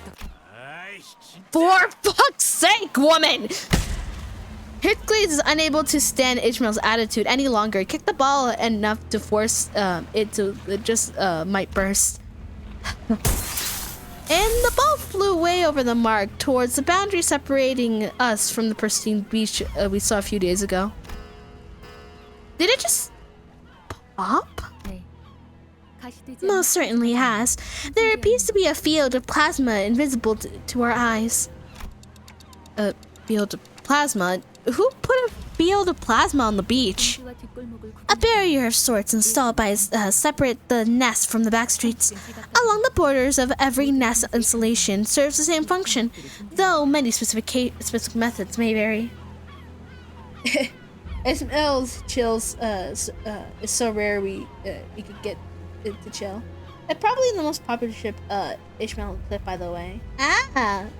For fuck's sake, woman! Hercules is unable to stand Ishmael's attitude any longer. He kicked the ball enough to force it just might burst. And the ball flew way over the mark towards the boundary separating us from the pristine beach we saw a few days ago. Did it just pop? Most certainly has. There appears to be a field of plasma invisible to our eyes. A field of plasma? Who put a field of plasma on the beach? A barrier of sorts installed by separate the nest from the back streets. Along the borders of every nest installation serves the same function, though many specific methods may vary. Ismail's chills is so rare we could get it to chill. It's probably the most popular ship Ishmael clip, by the way. I'm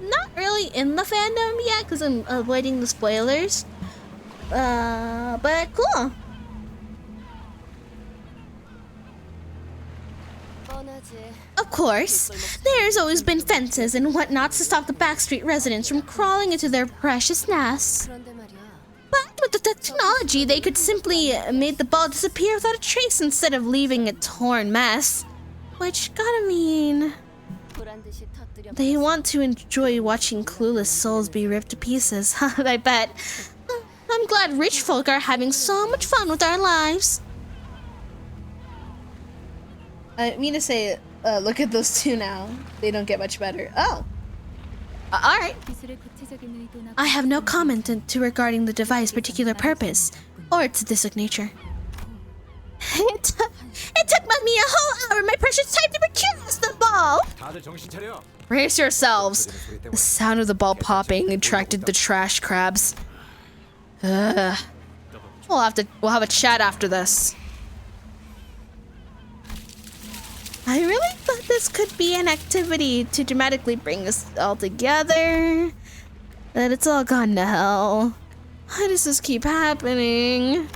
not really in the fandom yet because I'm avoiding the spoilers. But cool. Of course, there's always been fences and whatnots to stop the backstreet residents from crawling into their precious nests. But with the technology, they could simply make the ball disappear without a trace instead of leaving a torn mess. Which gotta mean they want to enjoy watching clueless souls be ripped to pieces. I bet. I'm glad rich folk are having so much fun with our lives. I mean to say, look at those two now. They don't get much better. Oh. Alright. I have no comment to regarding the device's particular purpose, or its sadistic nature. It took me a whole hour, my precious time, to procure the ball! Brace yourselves. The sound of the ball popping attracted the trash crabs. We'll have a chat after this. I really thought this could be an activity to dramatically bring us all together. But it's all gone to hell. Why does this keep happening?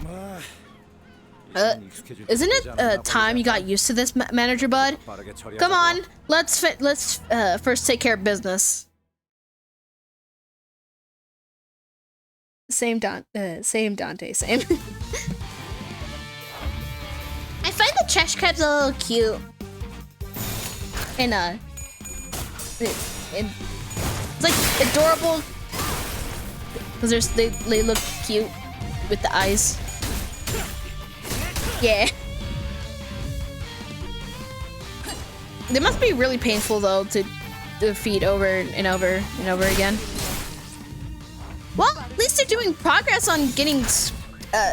Isn't it time you got used to this, manager bud? Come on, let's first take care of business. Same Dante, same. I find the trash crabs a little cute. And it's like adorable because they look cute with the eyes. Yeah. They must be really painful though to defeat over and over and over again. Well, at least they're doing progress on getting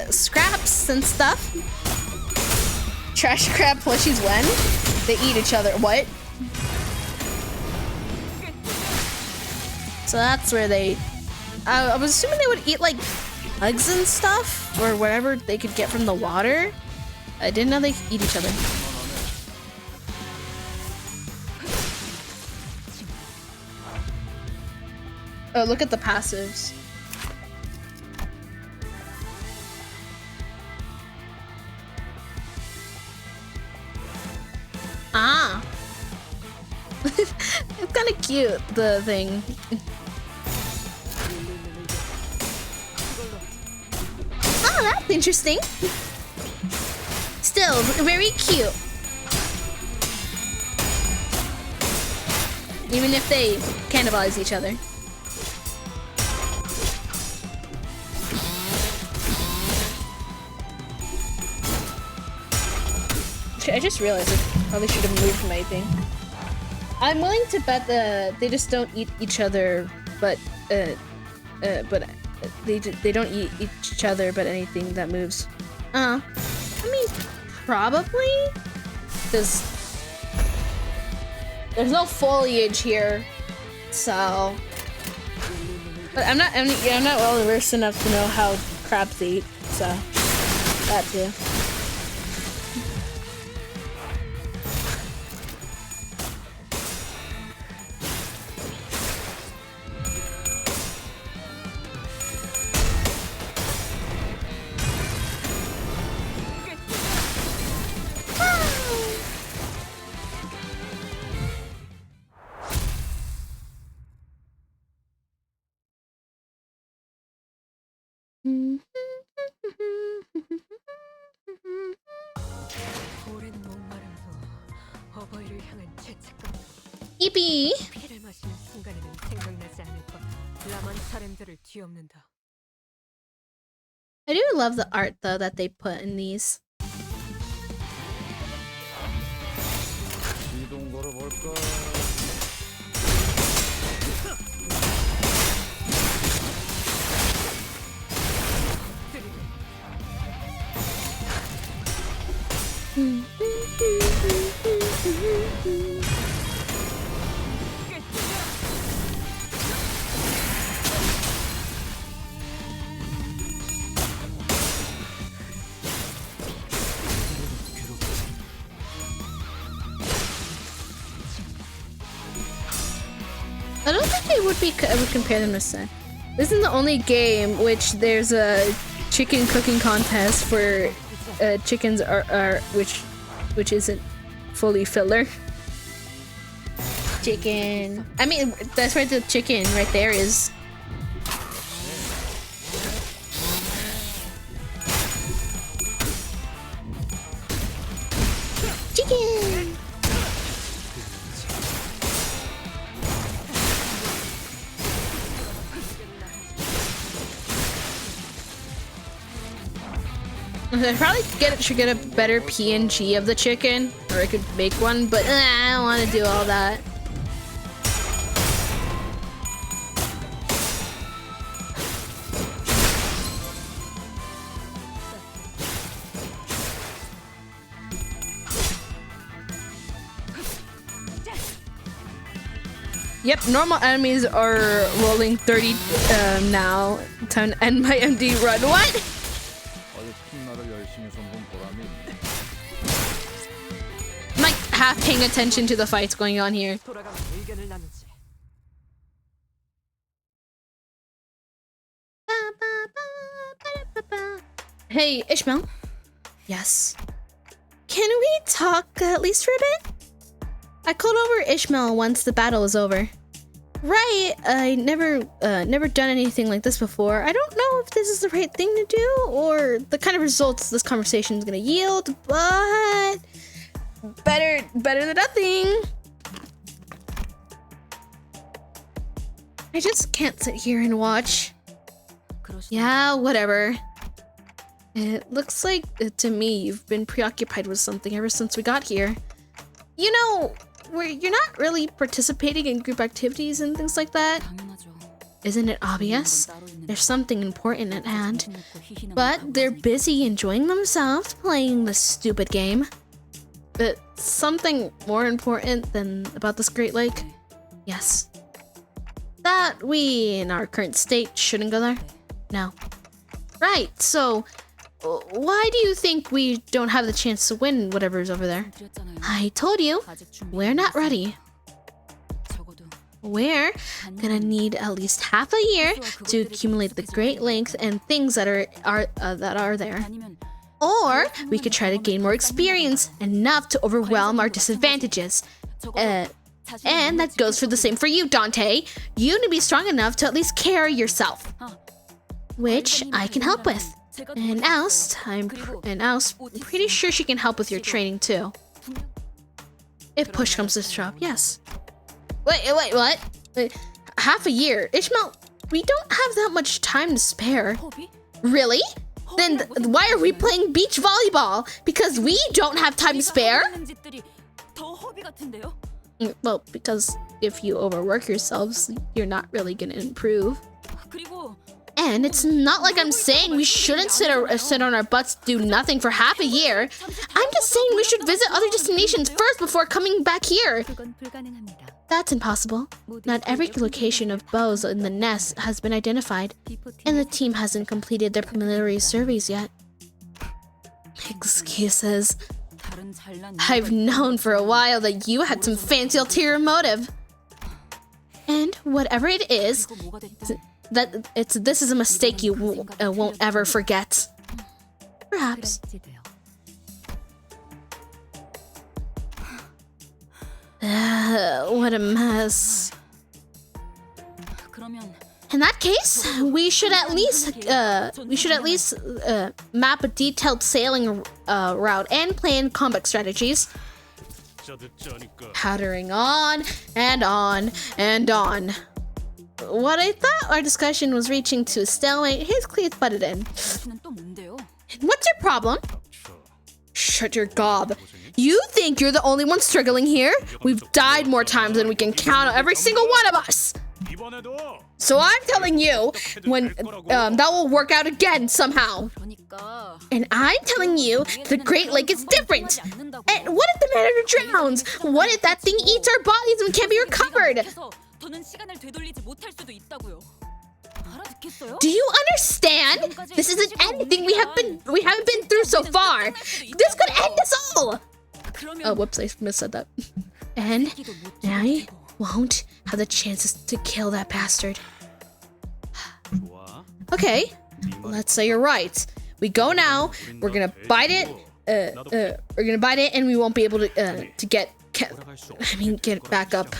scraps and stuff. Trash crab plushies when? They eat each other. What? So that's where they... I was assuming they would eat like bugs and stuff or whatever they could get from the water. I didn't know they could eat each other. Oh, look at the passives. cute, the thing. Oh, that's interesting. Still, very cute. Even if they cannibalize each other. I just realized I probably should have moved my thing. I'm willing to bet they just don't eat each other, but they don't eat each other, but anything that moves. I mean, probably, because there's no foliage here, so. But I'm not well versed enough to know how crabs eat, so that too. 오랜 목마름도 어버이를 향한 죄책감. Yippee! 피를 마시는 순간에는 생각나지 않을 거야. 라만 사람들을 뒤엎는다. I do love the art though that they put in these. 시동 걸어볼까? I don't think I would compare them to Sen. This isn't the only game which there's a chicken cooking contest for chickens which isn't fully filler. Chicken. I mean, that's right. The chicken right there is. Chicken. I probably should get a better PNG of the chicken, or I could make one, but I don't want to do all that. Yep, normal enemies are rolling 30 now to end my MD run. What? 어제 첫날을 열심히 손본 보람이 있네. I'm like half paying attention to the fights going on here. 돌아가면 의견을 나누지. Hey, Ishmael. Yes. Can we talk at least for a bit? I called over Ishmael once the battle was over. Right, I never done anything like this before. I don't know if this is the right thing to do or the kind of results this conversation is gonna yield, but better than nothing. I just can't sit here and watch. Yeah, whatever. It looks like, to me, you've been preoccupied with something ever since we got here. You know, you're not really participating in group activities and things like that. Isn't it obvious? There's something important at hand. But they're busy enjoying themselves playing this stupid game. But something more important than about this Great Lake? Yes. That we, in our current state, shouldn't go there? No. Right, so why do you think we don't have the chance to win whatever's over there? I told you, we're not ready. We're gonna need at least half a year to accumulate the Great Length and things that are there. Or we could try to gain more experience, enough to overwhelm our disadvantages. And that goes for the same for you, Dante. You need to be strong enough to at least carry yourself, which I can help with. And Oust, I'm pretty sure she can help with your training too. If push comes to shove, yes. Wait, what? Wait, half a year? Ishmael, we don't have that much time to spare. Really? Then why are we playing beach volleyball? Because we don't have time to spare? Well, because if you overwork yourselves, you're not really gonna improve. And it's not like I'm saying we shouldn't sit on our butts do nothing for half a year. I'm just saying we should visit other destinations first before coming back here. That's impossible. Not every location of bows in the nest has been identified, and the team hasn't completed their preliminary surveys yet. Excuses. I've known for a while that you had some fancy ulterior motive. And whatever it is, this is a mistake you won't ever forget. Perhaps. What a mess. In that case, we should at least map a detailed sailing route and plan combat strategies. Powdering on and on and on. What I thought our discussion was reaching to a stalemate, his cleats butted in. What's your problem? Shut your gob. You think you're the only one struggling here? We've died more times than we can count on every single one of us. So I'm telling you, when that will work out again somehow. And I'm telling you, the Great Lake is different. And what if the Manager drowns? What if that thing eats our bodies and can't be recovered? Do you understand? This isn't anything we haven't been through so far. This could end us all. Oh, whoops! I missaid that. And I won't have the chances to kill that bastard. Okay, let's say you're right. We go now. We're gonna bite it. We're gonna bite it, and we won't be able to get back up.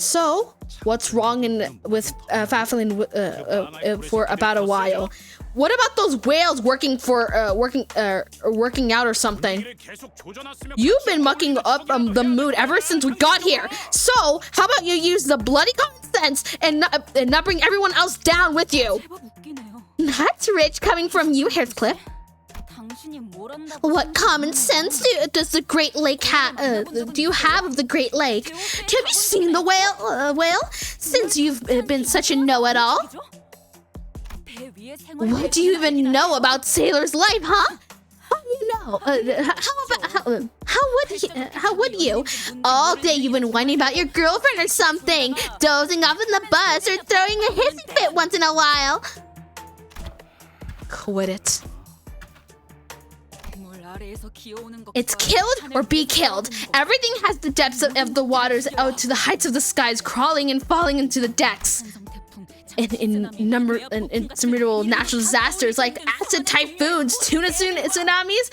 So, what's wrong with Faflin for about a while? What about those whales working out or something? You've been mucking up the mood ever since we got here. So, how about you use the bloody common sense and not bring everyone else down with you? That's rich coming from you, Heathcliff. What common sense does the Great Lake do you have of the Great Lake? Have you seen the whale? Since you've been such a know-it-all. What do you even know about sailor's life, huh? How do you know? How would you? All day you've been whining about your girlfriend or something, dozing off in the bus or throwing a hissy fit once in a while. Quit it. It's killed or be killed. Everything has the depths of the waters out to the heights of the skies, crawling and falling into the decks. In innumerable natural disasters like acid typhoons, tuna tsunamis,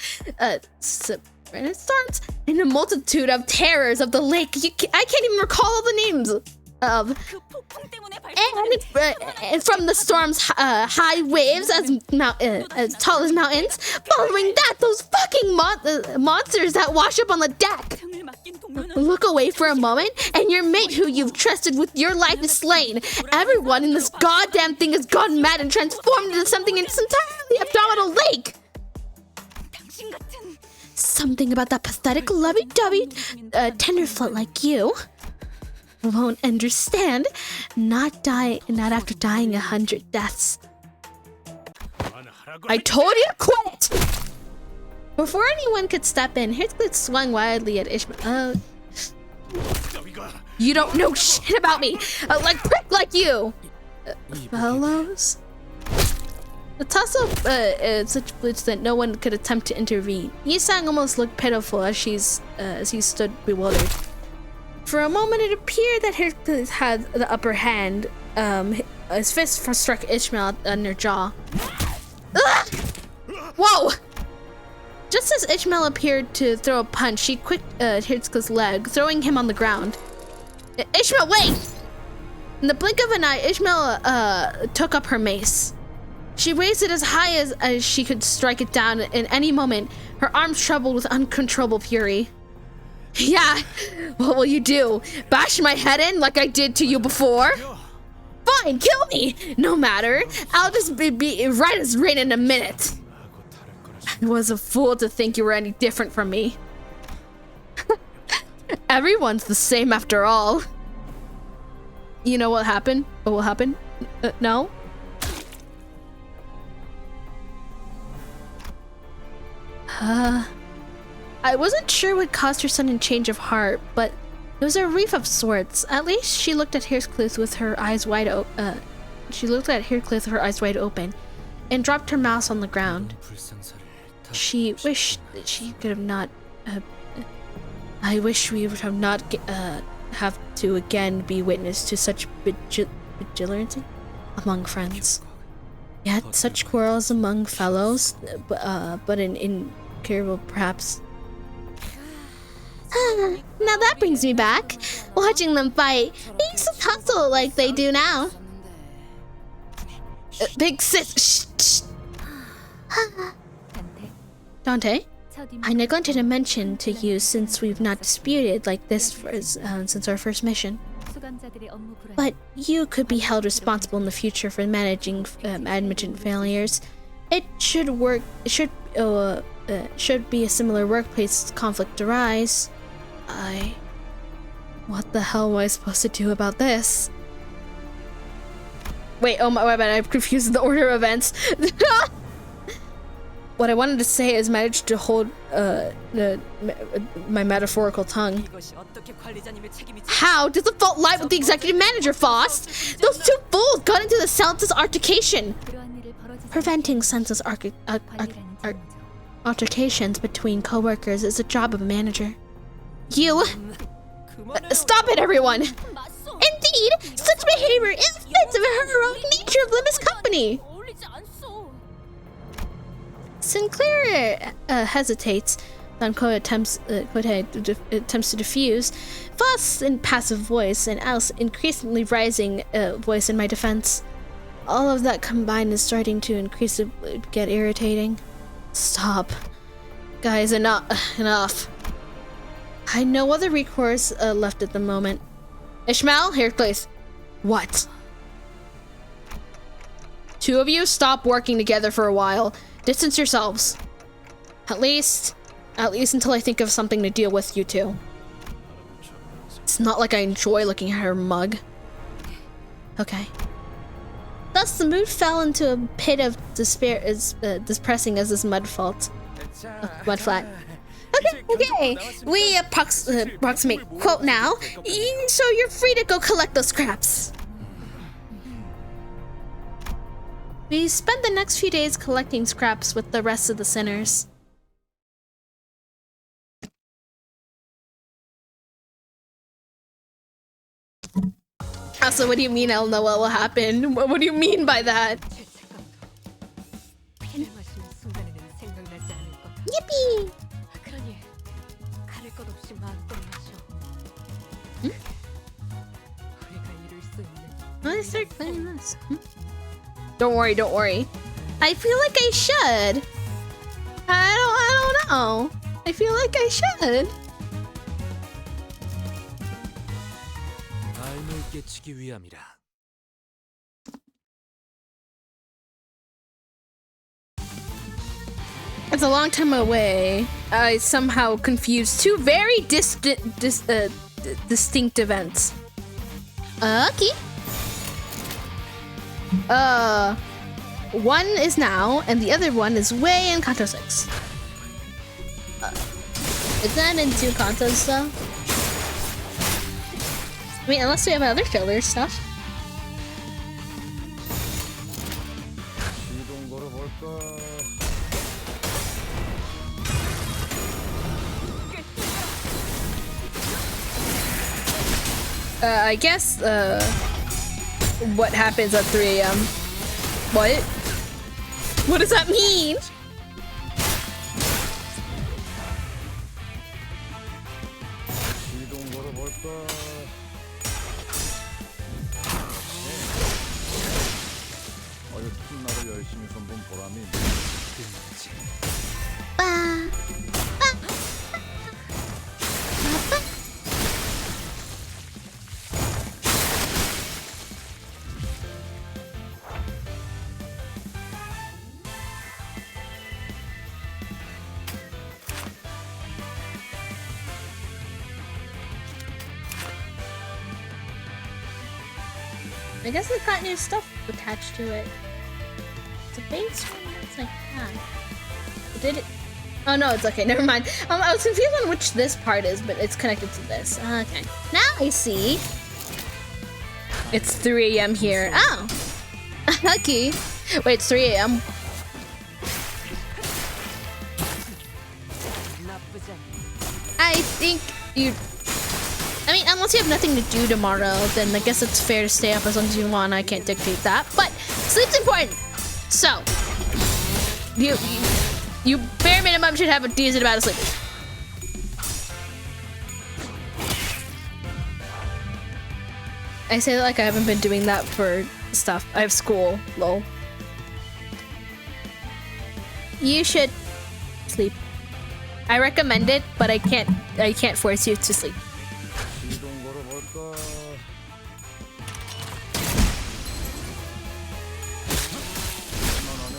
storms, and a multitude of terrors of the lake. I can't even recall all the names of. And from the storm's high waves as tall as mountains. Following that, those fucking monsters that wash up on the deck. Look away for a moment, and your mate who you've trusted with your life is slain. Everyone in this goddamn thing has gone mad and transformed into something entirely abdominal lake. Something about that pathetic lovey-dovey tenderfoot like you won't understand. Not after dying 100 deaths. I told you to quit! Before anyone could step in, Heathcliff swung wildly at Ishmael. You don't know shit about me! Like prick like you! Fellows? The tussle such blitz that no one could attempt to intervene. Yisang almost looked pitiful as he stood bewildered. For a moment, it appeared that Heathcliff had the upper hand. His fist struck Ishmael on their jaw. Ugh! Whoa! Just as Ishmael appeared to throw a punch, she quick hit his leg, throwing him on the ground. Ishmael, wait! In the blink of an eye, Ishmael took up her mace. She raised it as high as she could strike it down in any moment, her arms trembled with uncontrollable fury. Yeah, what will you do? Bash my head in like I did to you before? Fine, kill me! No matter, I'll just be right as rain in a minute. I was a fool to think you were any different from me. Everyone's the same after all. You know what happened? What will happen? No? I wasn't sure what caused her sudden change of heart, but it was a relief of sorts. At least she looked at Heracles with her eyes wide open. She looked at Heracles with her eyes wide open, and dropped her mouse on the ground. She wished that she could have not. I wish we would have not have to again be witness to such vigilancy among friends. Yet such quarrels among fellows, but in incurable perhaps. Now that brings me back. Watching them fight, they used to tussle like they do now. Big sis. Shh. Dante, I neglected to mention to you since we've not disputed like this since our first mission. But you could be held responsible in the future for managing admission failures. It should work. It should be a similar workplace conflict arise. What the hell am I supposed to do about this? Wait, oh my bad, I've confused the order of events. What I wanted to say is managed to hold my metaphorical tongue. How does the fault lie with the executive manager, Faust? Those two fools got into the senseless altercation. Preventing senseless altercations between co-workers is a job of a manager. You... stop it, everyone! Indeed, such behavior is fit of the heroic nature of Limbus Company. Sinclair hesitates. Danko attempts to diffuse. Faust's in passive voice and Alice's increasingly rising voice in my defense. All of that combined is starting to increasingly get irritating. Stop. Guys, enough. I had no other recourse left at the moment. Ishmael, Heracles. What? Two of you stop working together for a while. Distance yourselves. At least until I think of something to deal with you two. It's not like I enjoy looking at her mug. Okay. Thus, the mood fell into a pit of despair as depressing as this mud flat. Okay. We approximate quote now, so you're free to go collect those scraps. We spent the next few days collecting scraps with the rest of the sinners. Also, what do you mean I'll know what will happen? What do you mean by that? Yippee! Let's start cleaning this. Don't worry. I feel like I should. I don't know. I feel like I should. It's a long time away. I somehow confused two very distinct events. Okay. One is now, and the other one is way in Kanto 6. Is that into Kanto stuff? I mean, unless we have other filler stuff. I guess, what happens at 3 a.m.? What? What does that mean? 볼까? 어제 첫날을 열심히 손본 보람이 있네. 빠. I guess it's got new stuff attached to it. It's a base one that's like that. Did it? Oh no, it's okay. Never mind. I was confused on which this part is, but it's connected to this. Okay. Now I see. It's 3 a.m. here. Oh, lucky. Wait, it's 3 a.m. 나쁘지 않네. I think you. I mean, unless you have nothing to do tomorrow, then I guess it's fair to stay up as long as you want. I can't dictate that, but sleep's important. So, you bare minimum should have a decent amount of sleep. I say that like I haven't been doing that for stuff. I have school, lol. You should sleep. I recommend it, but I can't force you to sleep. 시동 걸어볼까? 만하네.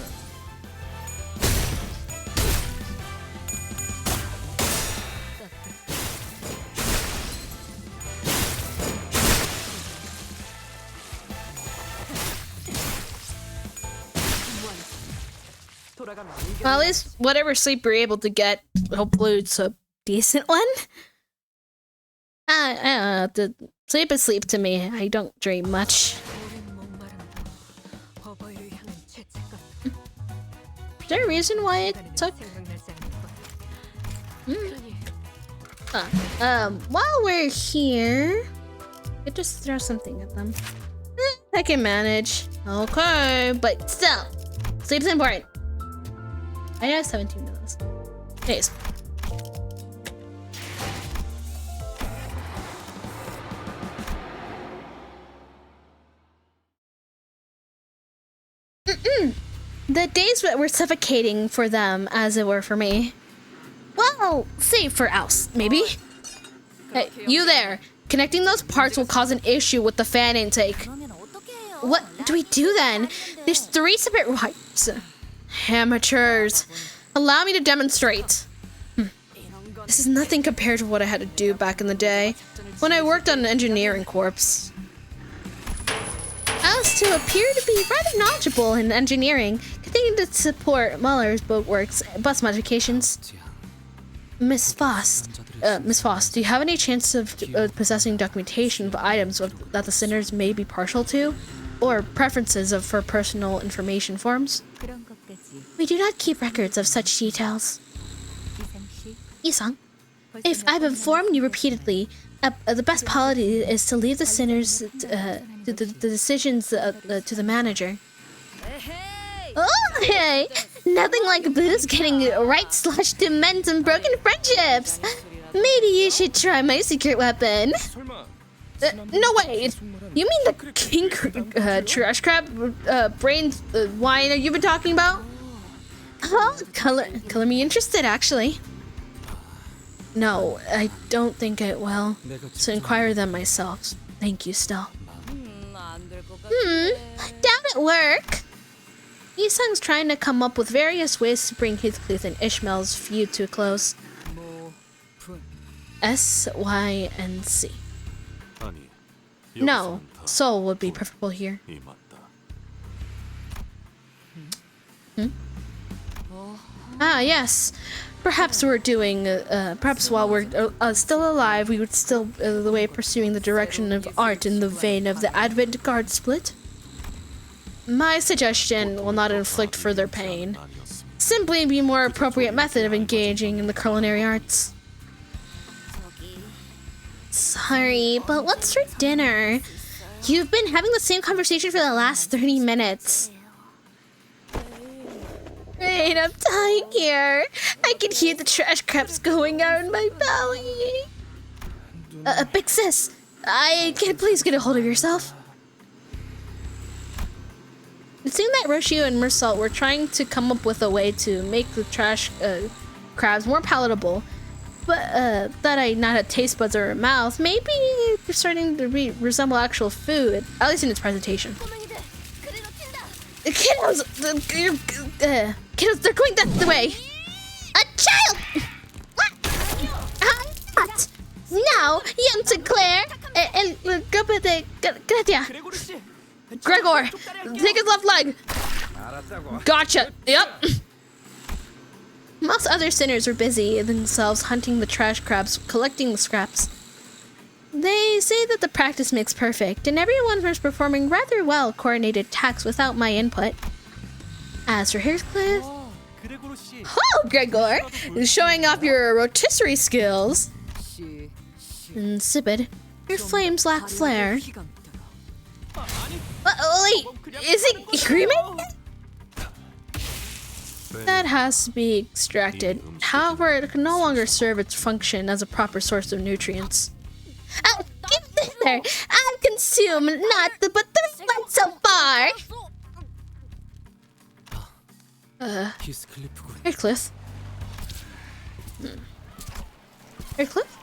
돌아가면 Well, at least whatever sleep you're able to get, hopefully it's a decent one. I don't know. The sleep is sleep to me. I don't dream much. 오랜 목마름도 어버이를 향한 죄책감. Is there a reason why it took? 생각나지 않을 거야. 그러니 While we're here, I could just throw something at them. I can manage. Okay, but still, sleep's important. I have 17 minutes. Anyways. The days were suffocating for them, as it were for me. Well, save for else, maybe. Hey, you there. Connecting those parts will cause an issue with the fan intake. 그러면 어떻게 해요? What do we do then? There's 3 separate wires. Amateurs. Allow me to demonstrate. This is nothing compared to what I had to do back in the day, when I worked on an engineering corps. I was to appear to be rather knowledgeable in engineering, continuing to support Muller's boatworks bus modifications. Miss Foss, do you have any chance of possessing documentation of items that the sinners may be partial to? Or preferences for personal information forms? 그런 것까지 We do not keep records of such details. 이상 씨. Isang, if I've informed you repeatedly, the best policy is to leave the sinners the decisions to the manager. Oh, hey! Nothing like booze getting right slashed to mend some broken friendships. Maybe you should try my secret weapon. No way! You mean the king trash crab brain wine you've been talking about? Oh, color me interested, actually. No, I don't think it will. So inquire them myself. Thank you, still. Down at work. Isang's trying to come up with various ways to bring Heathcliff and Ishmael's feud to a close. S, Y, and C. No, Seoul would be preferable here. Ah, yes. Perhaps while we're still alive, we would still the way pursuing the direction of art in the vein of the avant-garde split. My suggestion will not inflict further pain. Simply be more appropriate method of engaging in the culinary arts. Sorry, but what's for dinner? You've been having the same conversation for the last 30 minutes. Wait, I'm dying here. I can hear the trash crabs going out in my belly. Big sis, can please get a hold of yourself. It seemed that Roshio and Mersault were trying to come up with a way to make the trash crabs more palatable, but that I not had taste buds or a mouth. Maybe they're starting to resemble actual food, at least in its presentation. Kiddos, kiddos, they're going that way. A child! What? What? Now, young Sinclair, Gregor, take his left leg. Gotcha. Yep. Most other sinners were busy themselves hunting the trash crabs, collecting the scraps. They say that the practice makes perfect, and everyone was performing rather well coordinated attacks without my input. As for Heathcliff, oh, Gregor, showing off your rotisserie skills. Insipid. Your flames lack flair. Wait, is he screaming? That has to be extracted. However, it can no longer serve its function as a proper source of nutrients. Get there! I've consumed not the but the flight so far! Heathcliff? Heathcliff?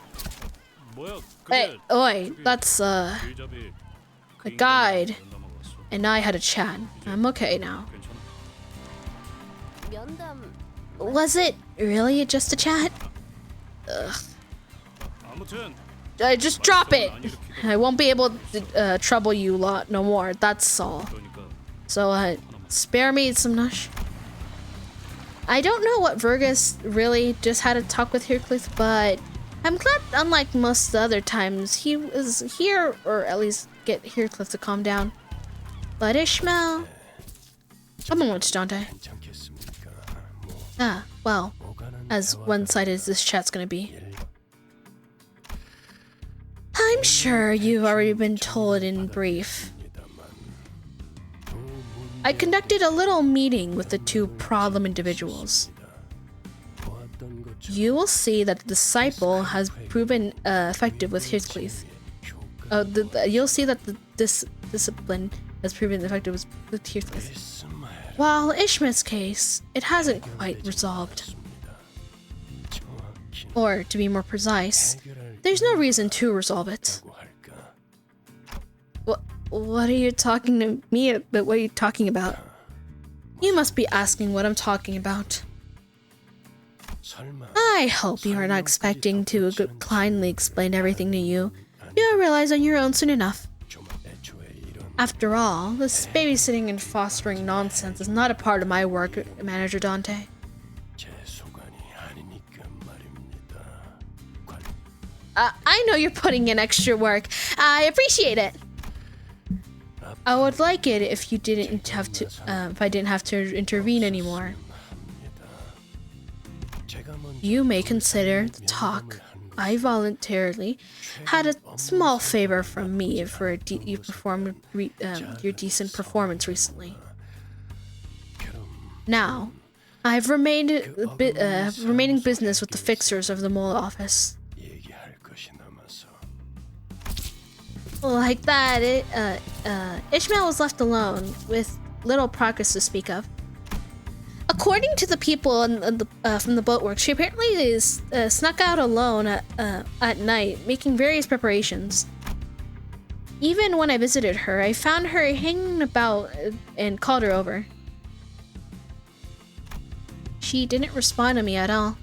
Hey, oi, that's, a guide. And I had a chat. I'm okay now. Was it really just a chat? Ugh. Just drop it. I won't be able to trouble you lot no more. That's all. So spare me some nush. I don't know what Vergus really just had a talk with Heathcliff, but I'm glad, unlike most other times, he was here, or at least get Heathcliff to calm down. But Ishmael, I'm gonna watch Dante. Well, as one-sided as this chat's gonna be. I'm sure you've already been told in brief. I conducted a little meeting with the two problem individuals. You will see that the disciple has proven effective with Heathcliff. You'll see that this discipline has proven effective with Heathcliff. While Ishmael's case, it hasn't quite resolved. Or, to be more precise, there's no reason to resolve it. What are you talking to me about? What are you talking about? You must be asking what I'm talking about. I hope you are not expecting to kindly explain everything to you. You'll realize on your own soon enough. After all, this babysitting and fostering nonsense is not a part of my work, Manager Dante. I know you're putting in extra work. I appreciate it. I would like it if you didn't have to, if I didn't have to intervene anymore. You may consider the talk I voluntarily had a small favor from me for you performed your decent performance recently. Now, I have remaining business with the fixers of the mole office. Like that, Ishmael was left alone with little progress to speak of. According to the people from the boatworks, she apparently is snuck out alone at night, making various preparations. Even when I visited her, I found her hanging about and called her over. She didn't respond to me at all.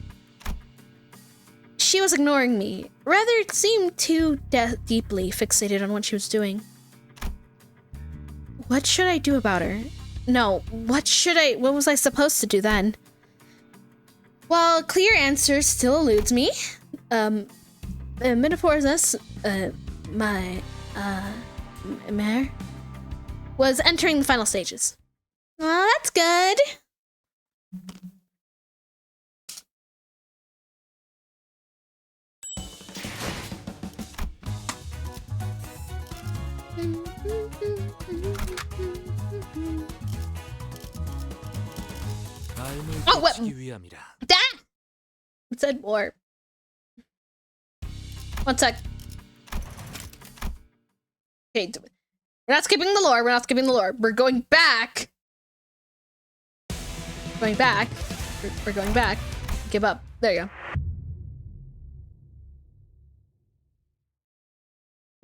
She was ignoring me. Rather, it seemed too deeply fixated on what she was doing. What should I do about her? No, what was I supposed to do then? Well, a clear answer still eludes me. Metaphors my mare was entering the final stages. Well, that's good. Oh, what? That? It said more. One sec. Okay, we're not skipping the lore. We're not skipping the lore. We're going back. Going back. We're going back. Give up. There you go.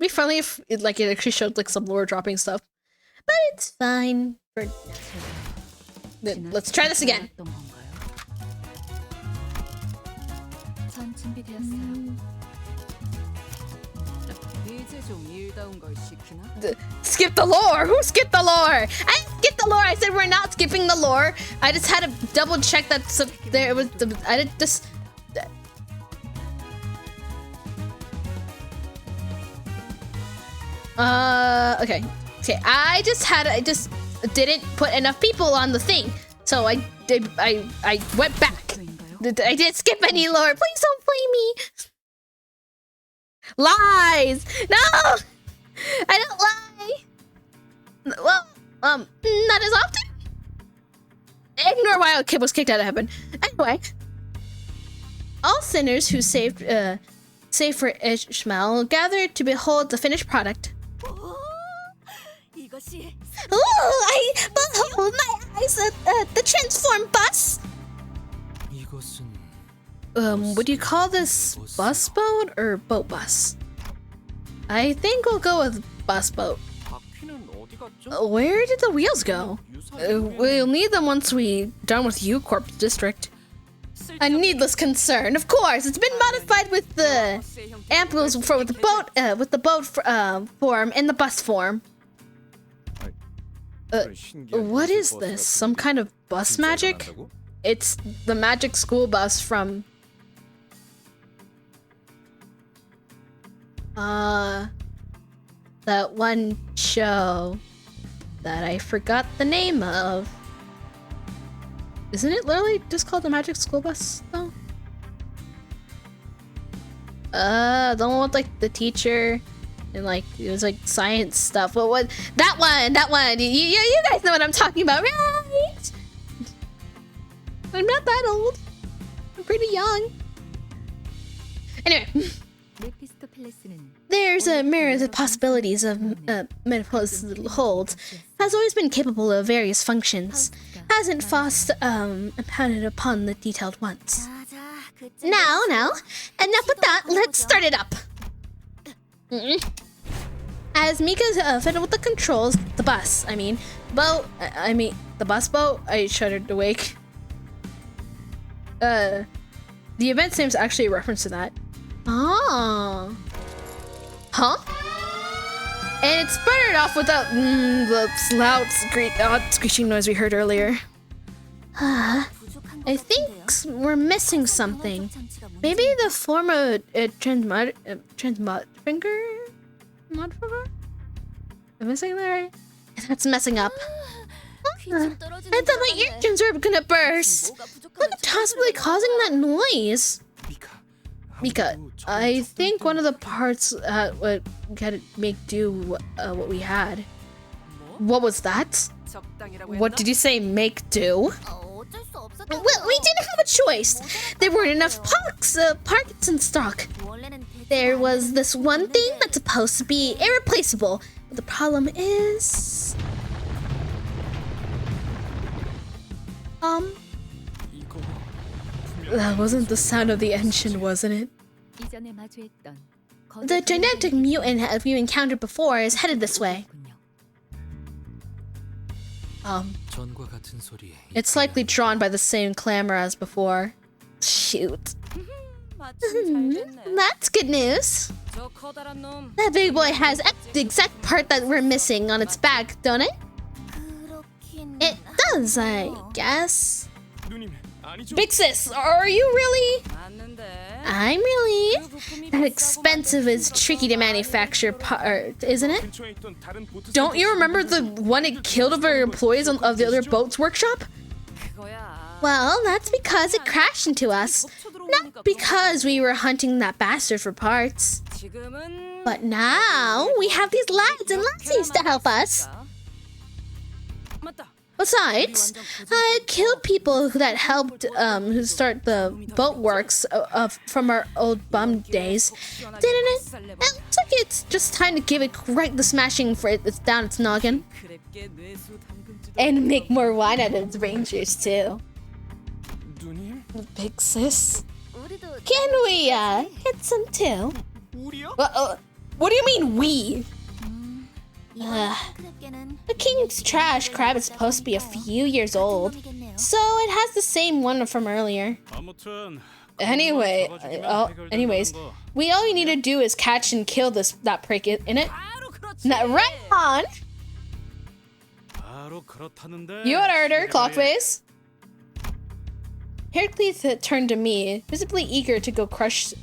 It'd be funny if it actually showed like some lore dropping stuff, but it's fine. Let's try this again. 전 준비되었어요. 이제 좀 일다운 걸 시키나? Skip the lore. Who skipped the lore? I didn't skip the lore. I said we're not skipping the lore. I just had to double check that there was. I did just. Okay. I just didn't put enough people on the thing, so I went back. I didn't skip any lore. Please don't blame me. Lies. No, I don't lie. Well, not as often. Ignore why a kid was kicked out of heaven. Anyway, all sinners who saved, save for Ishmael, gathered to behold the finished product. 이것이 Oh, I behold my eyes at the transformed bus. 이것은 Would you call this bus boat or boat bus? I think we'll go with bus boat. 바퀴는 어디 갔죠? Where did the wheels go? We'll need them once we're done with U Corp district. A needless concern, of course. It's been modified with the amples for with the boat form and the bus form. What is this? Some kind of bus magic? It's the magic school bus from that one show that I forgot the name of. Isn't it literally just called the Magic School Bus though? The one with like the teacher and like it was like science stuff. What that one. You guys know what I'm talking about, right? I'm not that old. I'm pretty young. Anyway, there's a myriad of possibilities of Metapolis holds. Has always been capable of various functions. Hasn't Faust impounded upon the detailed ones. Now, enough with that. Let's start it up. As Mika's fiddled with the controls, the bus boat. I shuddered awake. The event name's actually a reference to that. Oh. Huh? And it sputtered off without the loud screeching noise we heard earlier. I think we're missing something. Maybe the form of transmod finger? Am I saying that right? That's messing up. I thought my eardrums were gonna burst. What could possibly causing that noise? Mika, I think one of the parts what had make do what we had. What was that? What did you say? Make do? Well, we didn't have a choice. There weren't enough parts in stock. There was this one thing that's supposed to be irreplaceable. But the problem is... That wasn't the sound of the engine, wasn't it? The genetic mutant you encountered before is headed this way. 전과 같은 소리에 It's likely drawn by the same clamor as before. Shoot. That's good news. That big boy has the exact part that we're missing on its back, don't it? It does, I guess. 누님 아니죠? Big sis, are you really? I'm really. That expensive is tricky to manufacture part, isn't it? 근처에 있던 다른 보트 Don't you remember the one it killed of our employees of the other boat's workshop? Well, that's because it crashed into us. Not because we were hunting that bastard for parts. But now, we have these lads and lassies to help us. Besides, I killed people that helped who start the boat works from our old bum days. Didn't it? It looks like it's just time to give it right the smashing for it's down its noggin. And make more wine out of its rangers too. 누님? Big sis. Can we hit some too? 우리요? What do you mean we? The king's trash crab is supposed to be a few years old, so it has the same one from earlier. 아무튼 Anyways, all you need to do is catch and kill that prick in it. Right on. 바로 그렇다는데. You order, Clockface. Heracles turned to me, visibly eager to go crush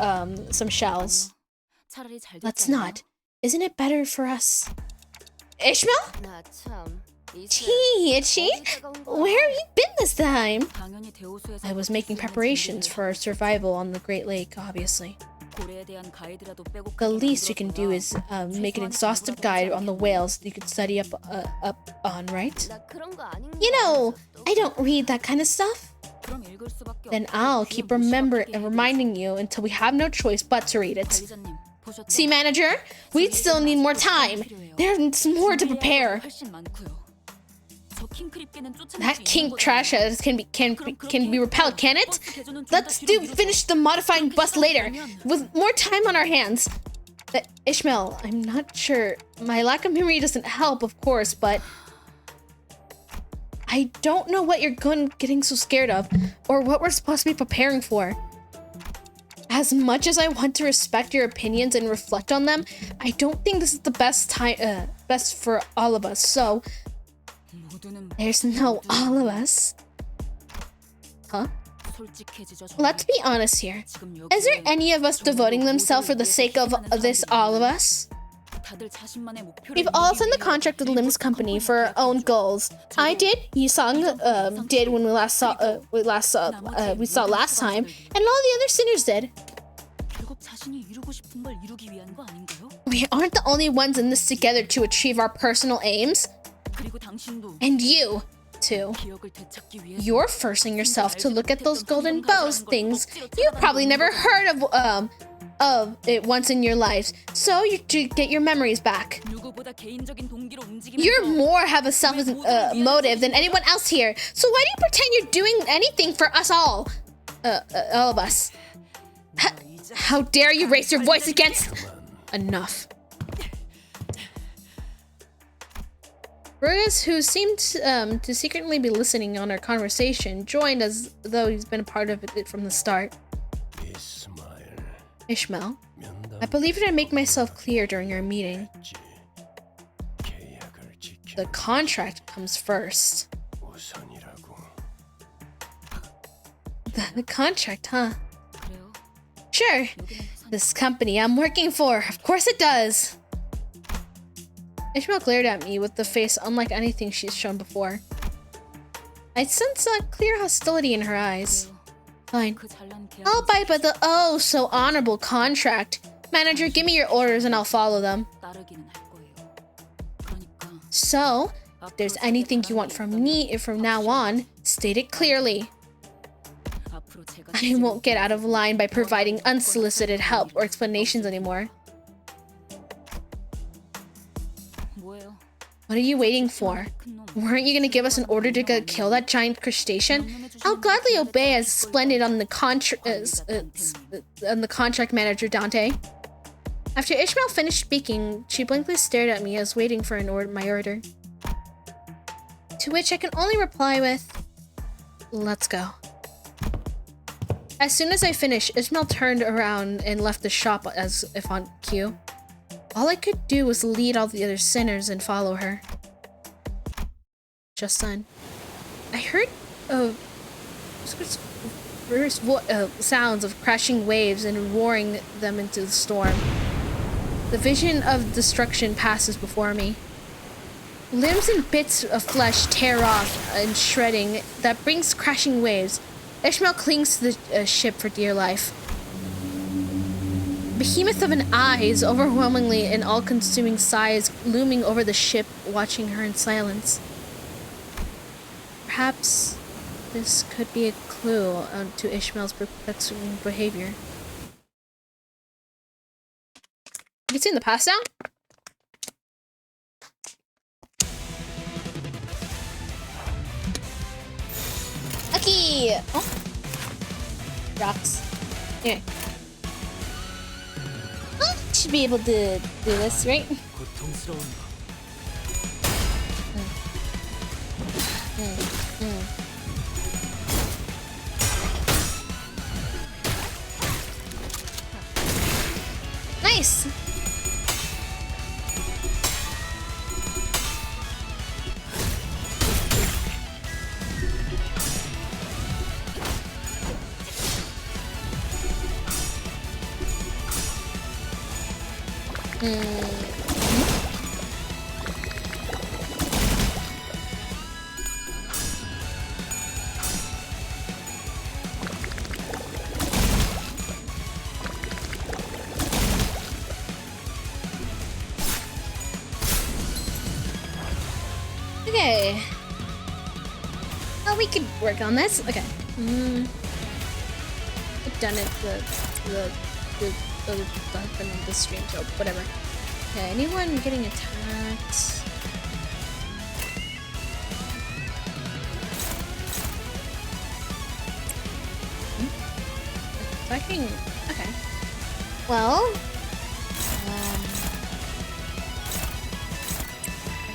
some shells. Let's not. Isn't it better for us? Ishmael? Gee, Itchy, where have you been this time? I was making preparations for our survival on the Great Lake, obviously. The least we can do is make an exhaustive guide on the whales you could study up on, right? You know, I don't read that kind of stuff. Then I'll keep reminding you until we have no choice but to read it. See, manager, we still need more time. There's more to prepare. That kink trash can be repelled, can it? Let's finish the modifying bust later, with more time on our hands. Ishmael, I'm not sure. My lack of memory doesn't help, of course, but I don't know what you're getting so scared of, or what we're supposed to be preparing for. As much as I want to respect your opinions and reflect on them, I don't think this is the best for all of us. So, there's no all of us. Huh? Let's be honest here. Is there any of us devoting themselves for the sake of this all of us? We've all signed the contract with Lim's company for our own goals. I did, Yisang did when we saw last time, and all the other sinners did. We aren't the only ones in this together to achieve our personal aims. And you, too. You're forcing yourself to look at those golden bows things you've probably never heard of it once in your lives, so you to get your memories back. You're more have a selfish motive than anyone else here, so why do you pretend you're doing anything for us all of us? How dare you raise your voice against... Enough. Burgess, who seemed to secretly be listening on our conversation, joined as though he's been a part of it from the start. Ishmael, I believe that I make myself clear during our meeting. The contract comes first. The contract, huh? Sure. This company I'm working for, of course it does. Ishmael glared at me with a face unlike anything she's shown before. I sense a clear hostility in her eyes. Fine. I'll abide by the so honorable contract. Manager, give me your orders and I'll follow them. So, if there's anything you want from me from now on, state it clearly. I won't get out of line by providing unsolicited help or explanations anymore. What are you waiting for? Weren't you gonna give us an order to go kill that giant crustacean? I'll gladly obey as splendid on the contract manager, Dante. After Ishmael finished speaking, she blankly stared at me as waiting for my order. To which I can only reply with, let's go. As soon as I finished, Ishmael turned around and left the shop as if on cue. All I could do was lead all the other sinners and follow her. Just then, I heard sounds of crashing waves and roaring them into the storm. The vision of destruction passes before me. Limbs and bits of flesh tear off and shredding that brings crashing waves. Ishmael clings to the ship for dear life. Behemoth of an eye is overwhelmingly an all-consuming size looming over the ship, watching her in silence. Perhaps this could be a clue to Ishmael's perplexing behavior. You seen the past now? Lucky! Oh. Rocks. Anyway. Oh, should be able to do this, right? 고통스러운가? Nice! Okay. Oh, we could work on this. Okay. I've done it the other stuff in the stream, so whatever. Okay, anyone getting attacked? Attacking? Okay. Well,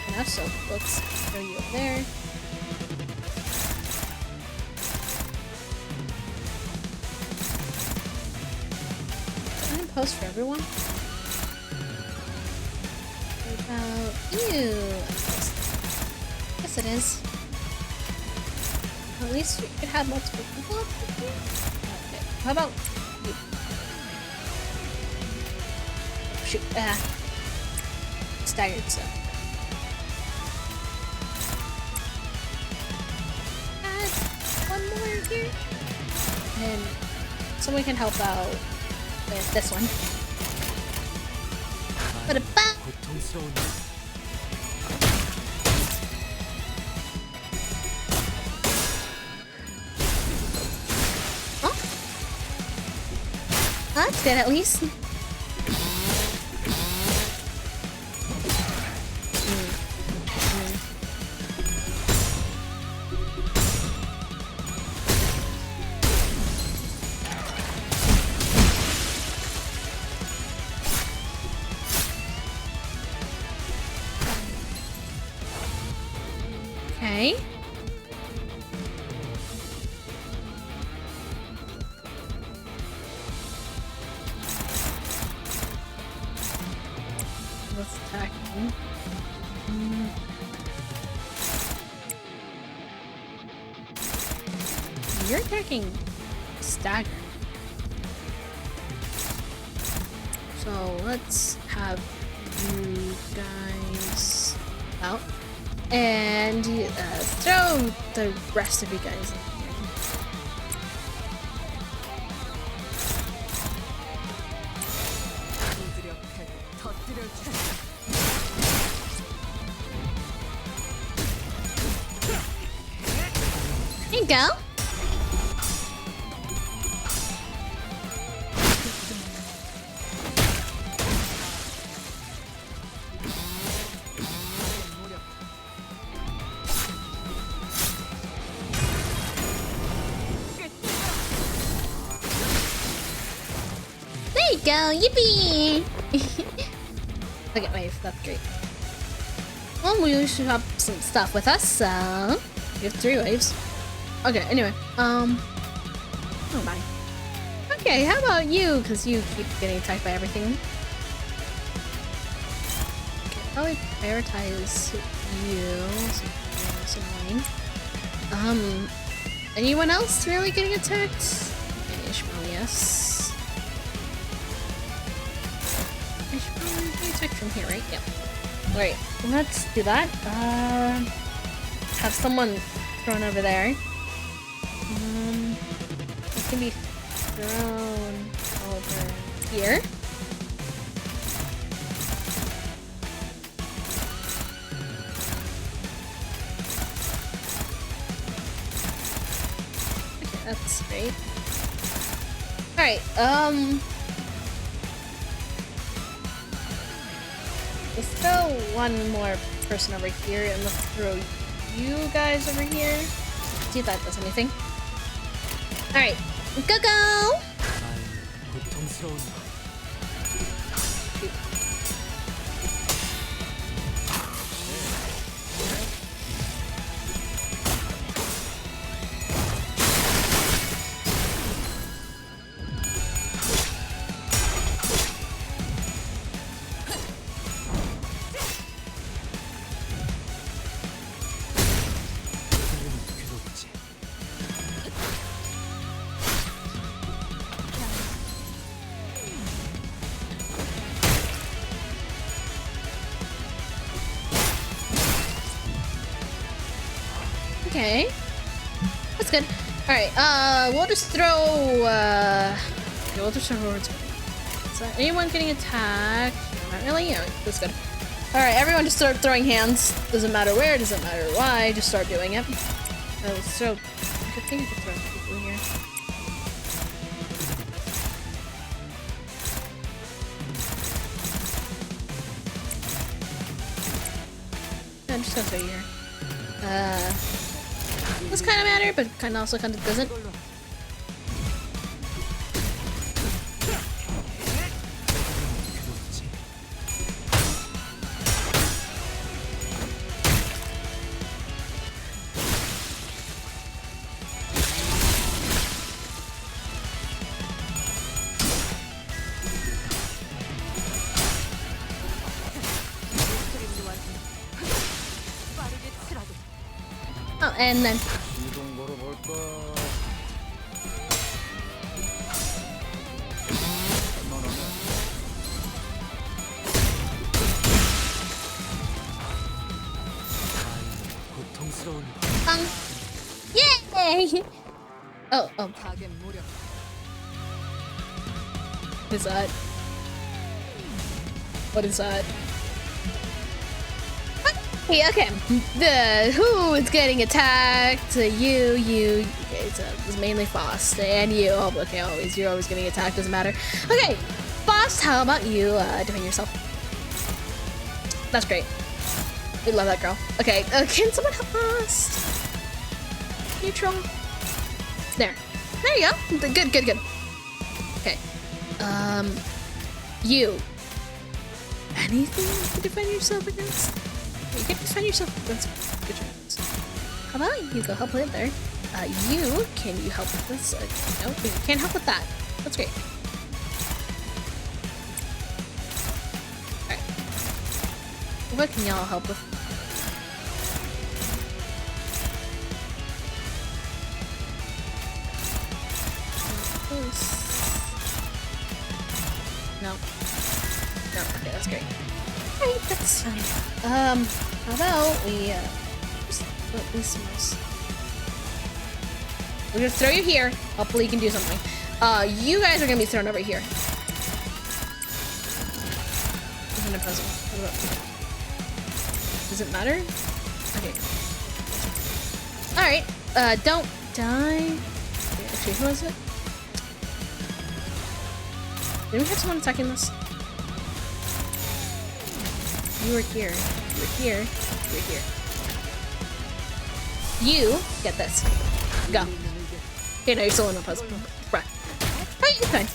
enough, so let's throw you up there. Can I post for everyone? What about you? Yes, it is. At least we could have multiple people up here. Okay, how about you? Oh, shoot, staggered, so. One more here. And someone can help out with this one. Ba-da-ba! 고통스러운가? Oh? That's good at least. Okay. Let's attack him. You're attacking stagger. So let's have you guys out. And throw the rest of you guys in here. 두드려 패고 터뜨려 주자. There you go. There you go, yippee! Okay, wave, that's great. Well, we should have some stuff with us, so we have 3 waves. Okay, anyway, oh my. Okay, how about you? Because you keep getting attacked by everything. Okay, probably prioritize you. So annoying. Anyone else really getting attacked? Okay, Ishmael, yes. Ishmael, you can attack from here, right? Yep. Alright, let's do that. Have someone thrown over there. It can be thrown over here. That's great. Alright, let's throw one more person over here, and let's throw you guys over here. See if that does anything. Alright, go go! 난 고통스러운가. 괴롭지. Okay. That's good. Alright, we'll just throw, okay, we'll just throw towards me. Is there anyone getting attacked? Not really? Alright, that's good. Alright, everyone just start throwing hands. Doesn't matter where, doesn't matter why, just start doing it. Let's throw, I think I could throw people here. I'm just gonna throw you here. Does kind of matter, but kind of also kind of doesn't. 괴롭지. 스크림도 완성. 빠르게 치라고. Oh, and then 이동 걸어볼까? 할만하네. 난 고통스러운가. bang. Yay! Oh, 파괴 무력. what is that? What is that? Hey, okay. Who is getting attacked? You. Okay, it's mainly Faust and you. Oh, okay, you're always getting attacked. Doesn't matter. Okay, Faust. How about you defend yourself? That's great. We love that girl. Okay, can someone help Faust? Neutral. There you go. Good. Okay. You. Anything to defend yourself against? You can defend yourself. That's good choice. How about you go help with there? Can you help with this? No, you can't help with that. That's great. Alright. What can y'all help with? No. No, okay, that's great. Alright, that's fine. How about we, just put this mouse. We're gonna throw you here. Hopefully you can do something. You guys are gonna be thrown over here. Isn't it puzzle? What about? Does it matter? Okay. Alright, don't die. Okay, actually, who was it? Did we have someone attacking this? You were here. You were here. You were here. You get this. Go. Okay, no, you're still in the puzzle. Right. Alright, you're fine.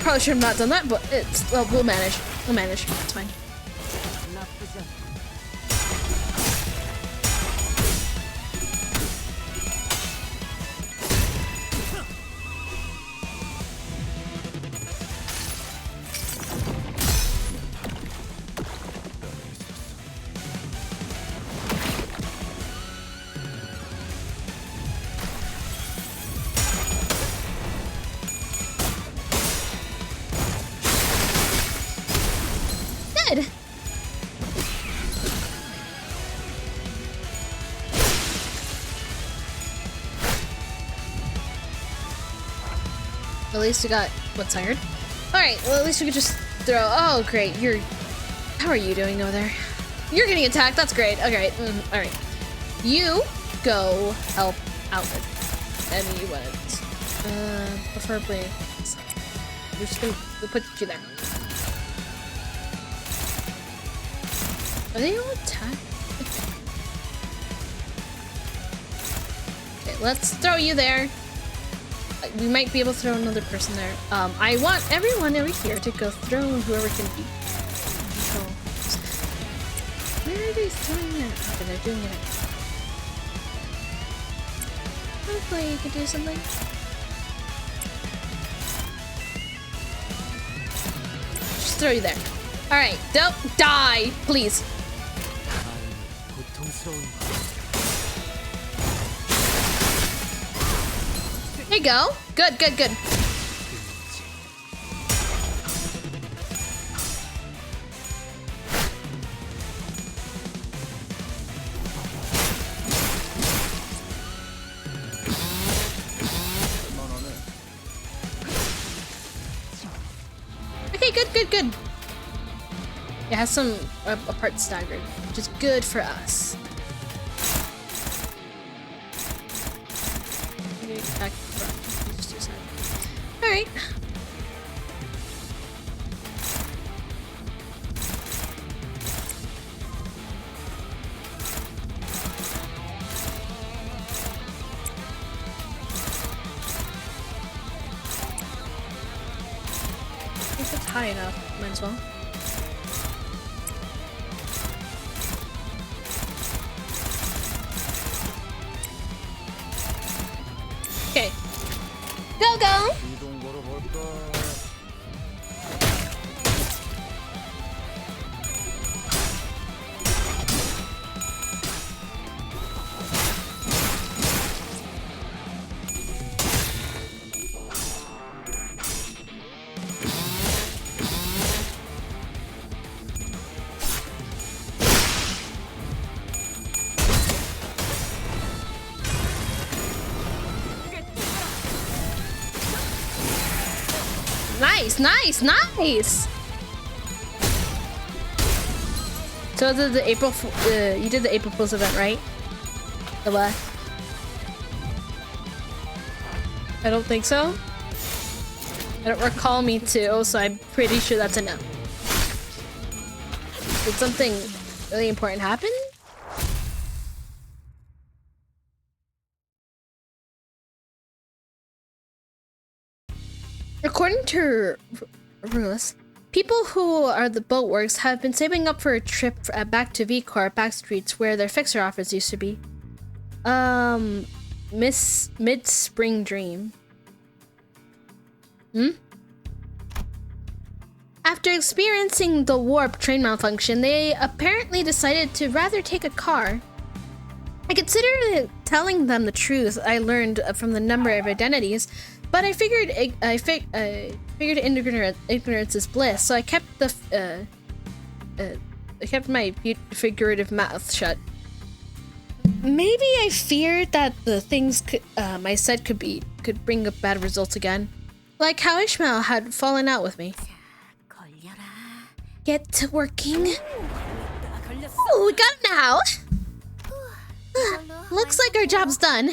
Probably should have not done that, but it's well, we'll manage. We'll manage. It's fine. 나쁘지 않아. Good. At least we got what's hired. Alright, well at least we could just throw. Oh great, how are you doing over there? You're getting attacked, that's great. Okay, alright. You go help out with anyone. Preferably. We're just gonna put you there. Are they all attack? Okay, let's throw you there. We might be able to throw another person there. I want everyone over here to go throw whoever can be. Control. Where are they throwing that? Okay, they're doing it. Hopefully you could do something. Just throw you there. Alright, don't die, please. 나에게 고통스러운 것. There you go. Good, good, good. Okay, good, good, good. It has some apart staggered, which is good for us. Maybe back to the front. Just do side. All right. If it's high enough, might as well. Okay. Go, go! 이동 걸어볼까? Nice, nice, nice! So the April, you did the April Fool's event, right? The what? I don't think so. I don't recall me too, so I'm pretty sure that's a no. Did something really important happen? According to Rulus, people who are the boatworks have been saving up for a trip back to V-Corp backstreets where their fixer office used to be. Mid-spring dream. After experiencing the warp train malfunction, they apparently decided to rather take a car. I considered telling them the truth I learned from the number of identities, but I figured ignorance is bliss, so I kept my figurative mouth shut. Maybe I feared that the things I said could bring up bad results again, like how Ishmael had fallen out with me. Get to working. Oh, we got it now. Looks like our job's done.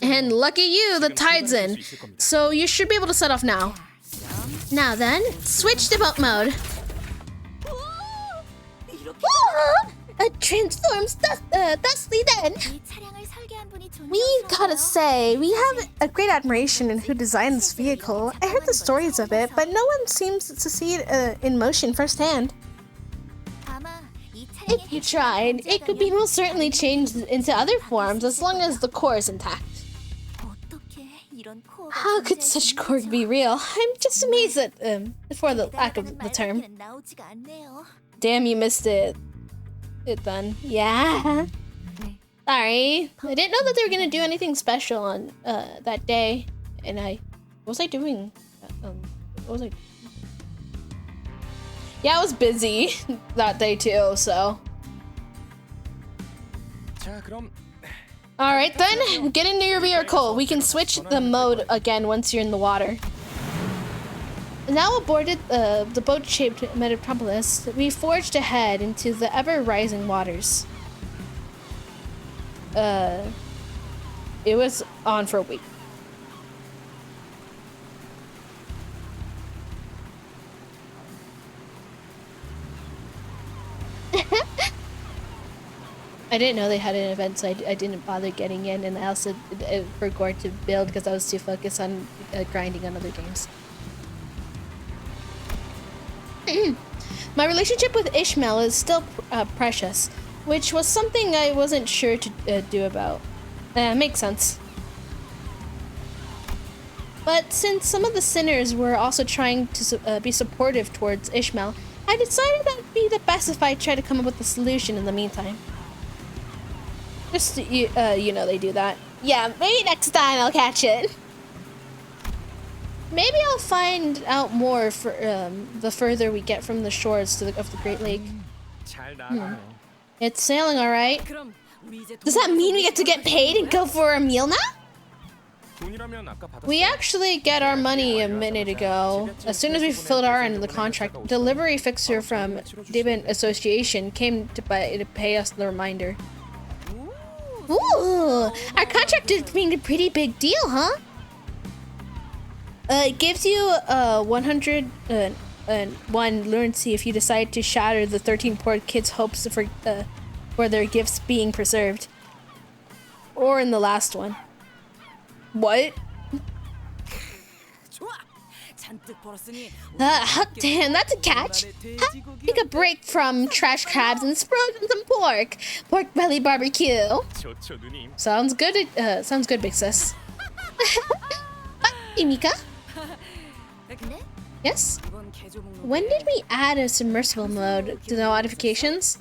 And lucky you, the tide's in. So you should be able to set off now. Now then, switch to boat mode. It transforms thusly then. We gotta say, we have a great admiration in who designed this vehicle. I heard the stories of it, but no one seems to see it in motion firsthand. If you tried, it could be most certainly changed into other forms as long as the core is intact. How could such core be real? I'm just amazed at, for the lack of the term. Damn, you missed it. It then. Yeah. Sorry. I didn't know that they were gonna do anything special on that day. And what was I doing? What was I? Yeah, I was busy that day too, so. Alright then, get into your vehicle. We can switch the mode again once you're in the water. Now aboarded the boat-shaped metropolis, we forged ahead into the ever-rising waters. it was on for a week. I didn't know they had an event, so I didn't bother getting in, and I also forgot to build because I was too focused on grinding on other games. My relationship with Ishmael is still precious, which was something I wasn't sure to do about. Makes sense. But since some of the sinners were also trying to be supportive towards Ishmael, I decided that would be the best if I try to come up with a solution in the meantime. Just, you know they do that. Yeah, maybe next time I'll catch it. Maybe I'll find out more for the further we get from the shores of the Great Lake. It's sailing all right. 그럼 우리 이제 Does that mean we get to get paid and go for a meal now? We actually get our money a minute ago. As soon as we fulfilled our end of the contract, delivery fixer from Dibin Association came to pay us the reminder. Ooh, our contract is being a pretty big deal, huh? It gives you 101 lunacy if you decide to shatter the 13 poor kids' hopes for their gifts being preserved. Or in the last one. What? 좋아. 잔뜩 벌었으니 Damn, that's a catch. Take a break from trash crabs and sprout on some pork. Pork belly barbecue. 좋죠, 누님. Sounds good. Sounds good, big sis. Imika? Yes. 이번 개조목 When did we add a submersible mode to the modifications?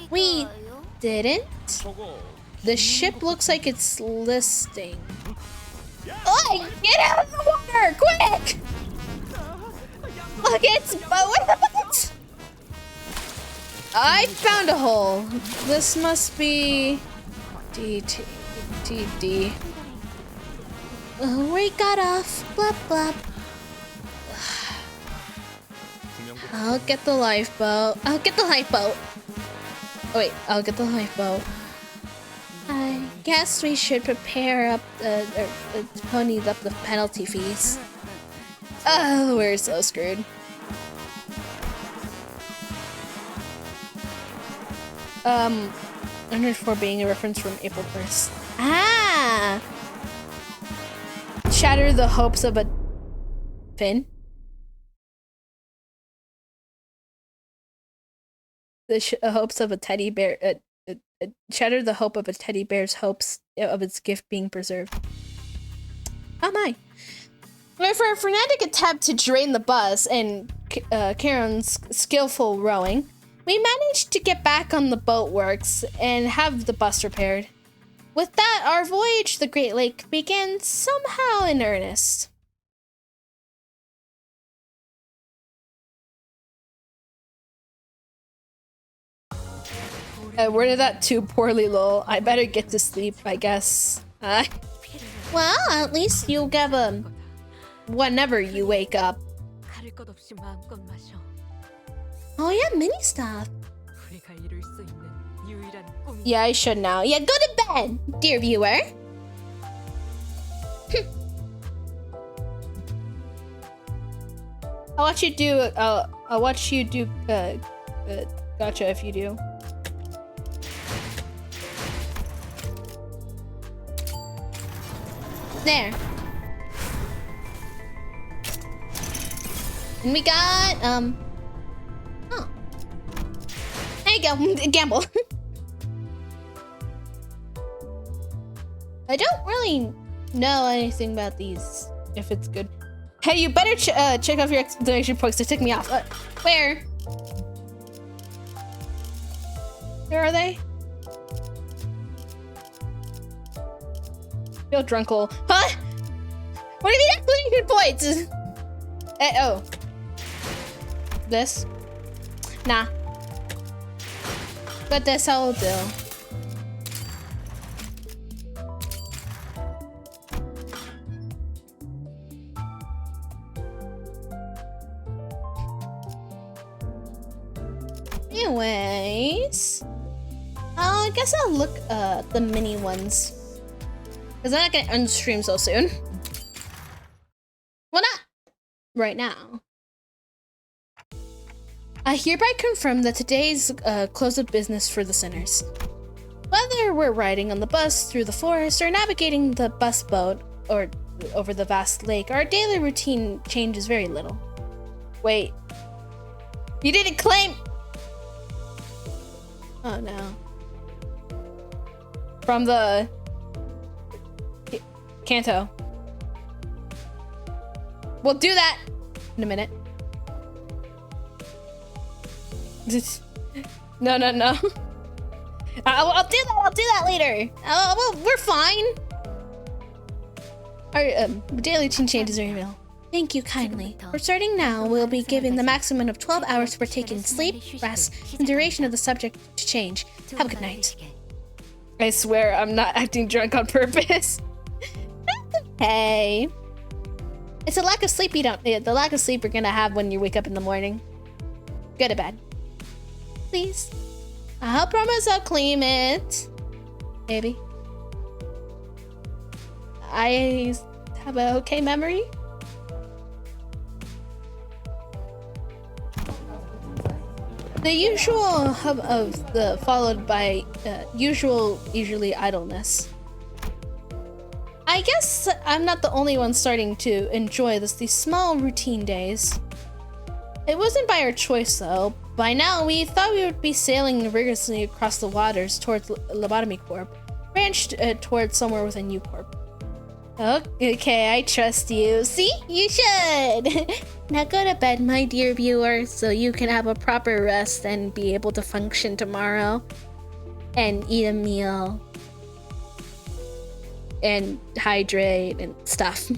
We didn't. The ship looks like it's listing. Oi! Get out of the water! Quick! Look, it's what the buckets? I found a hole. This must be D. We got off. Blop blop. I'll get the lifeboat. I'll get the lifeboat. Oh, wait, I'll get the lifeboat. I guess we should prepare up pony up the penalty fees. Oh, we're so screwed. 104 being a reference from April 1st. Ah! Shatter the hopes of a Finn. The hopes of a teddy bear. Shatter the hope of a teddy bear's hopes of its gift being preserved. Oh my! For a frenetic attempt to drain the bus and Karen's skillful rowing, we managed to get back on the boat works and have the bus repaired. With that, our voyage to the Great Lake began somehow in earnest. I worded that too poorly, lol. I better get to sleep, I guess. Well, at least you'll get whenever you wake up. 가릴 것 없이 마음껏 마셔. Oh yeah, mini stuff. 우리가 이룰 수 있는 유일한 꿈이. Yeah, I should now. Yeah, go to bed, dear viewer. I'll watch you do. I'll watch you do. Gotcha if you do. There. And we got oh. There you go. Gamble. I don't really know anything about these. If it's good. Hey, you better check off your exclamation points to tick me off. Where? Where are they? Feel drunkle. Huh? What do you mean exclamation points? Oh. This? Nah. But this I'll do. Anyways, I guess I'll look the mini ones. Because I'm not gonna unstream so soon. Well, not right now. I hereby confirm that today's close of business for the sinners. Whether we're riding on the bus through the forest or navigating the bus boat or over the vast lake, our daily routine changes very little. Wait. You didn't claim... Oh no. From the... Kanto. We'll do that in a minute. No. I'll do that later. Well, we're fine. Our daily routine changes are real. Thank you kindly. We're starting now. We'll be given the maximum of 12 hours to partake in sleep, rest, and duration of the subject to change. Have a good night. I swear I'm not acting drunk on purpose. Hey. It's a lack of sleep the lack of sleep you're gonna have when you wake up in the morning. Go to bed. Please. I'll promise I'll clean it. Maybe. I have an okay memory. The usual hub of the followed by usually idleness. I guess I'm not the only one starting to enjoy these small routine days. It wasn't by our choice though. By now we thought we would be sailing rigorously across the waters towards Lobotomy Corp, branched towards somewhere within U Corp. Okay, I trust you. See? You should! Now go to bed, my dear viewer, so you can have a proper rest and be able to function tomorrow. And eat a meal. And hydrate and stuff.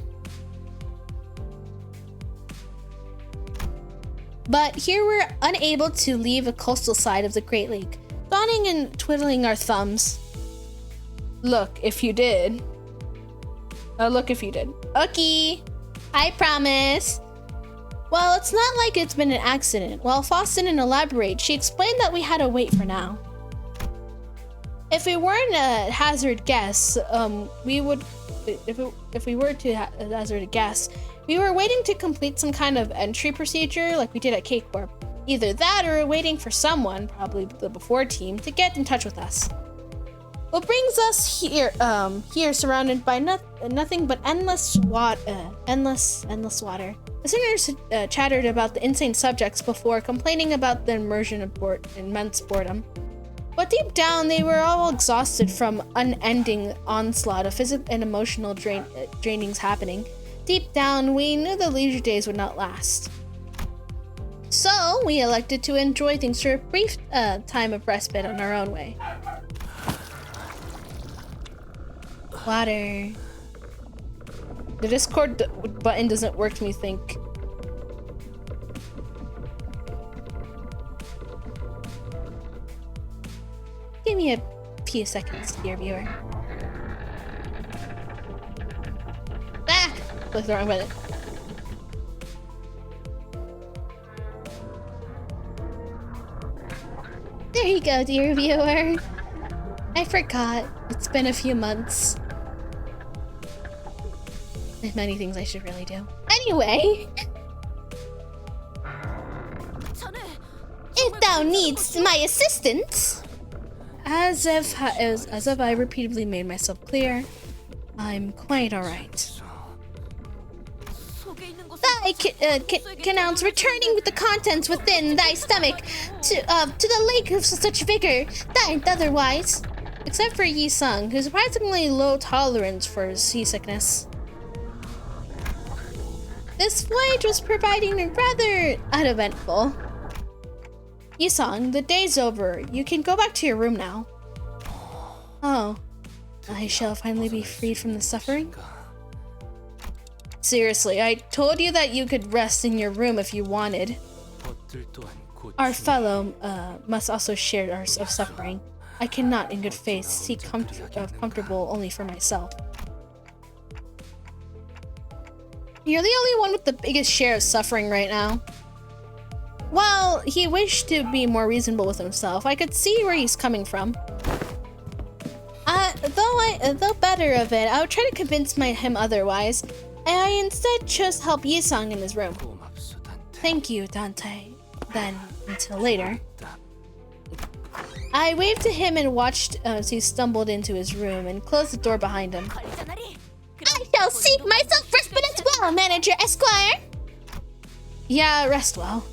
But here we're unable to leave the coastal side of the Great Lake, yawning and twiddling our thumbs. Look if you did. Look if you did. Okay, I promise. Well, it's not like it's been an accident. While Foss didn't elaborate, she explained that we had to wait for now. If we weren't a hazard guess, we would. If we were to hazard a guess, we were waiting to complete some kind of entry procedure like we did at K-Corp. Either that or waiting for someone, probably the before team, to get in touch with us. What brings us here, surrounded by nothing but endless water. The sinners chattered about the insane subjects before complaining about the immersion of immense boredom. But deep down, they were all exhausted from unending onslaught of physical and emotional drainings happening. Deep down, we knew the leisure days would not last. So, we elected to enjoy things for a brief time of respite on our own way. Water. The Discord button doesn't work to me think. Give me a few seconds, dear viewer. Ah! Clicked the wrong button. There you go, dear viewer. I forgot. It's been a few months. There's many things I should really do. Anyway. If thou needs my assistance. As if I repeatedly made myself clear, I'm quite alright. Thy canouns returning with the contents within thy stomach to the lake of such vigor, thine otherwise. Except for Yi Sung, who's surprisingly low tolerance for seasickness. This voyage was providing rather uneventful. Yi Sung, the day's over. You can go back to your room now. Oh, I shall finally be freed from the suffering? Seriously, I told you that you could rest in your room if you wanted. Our fellow must also share our suffering. I cannot, in good faith, seek comfortable only for myself. You're the only one with the biggest share of suffering right now. Well, he wished to be more reasonable with himself. I could see where he's coming from. though better of it, I would try to convince him otherwise. I instead chose to help Yisung in his room. 고맙소, 단테. Thank you, Dante. Then, until later. I waved to him and watched as he stumbled into his room and closed the door behind him. I shall seek myself respite as well, Manager Esquire! Yeah, rest well.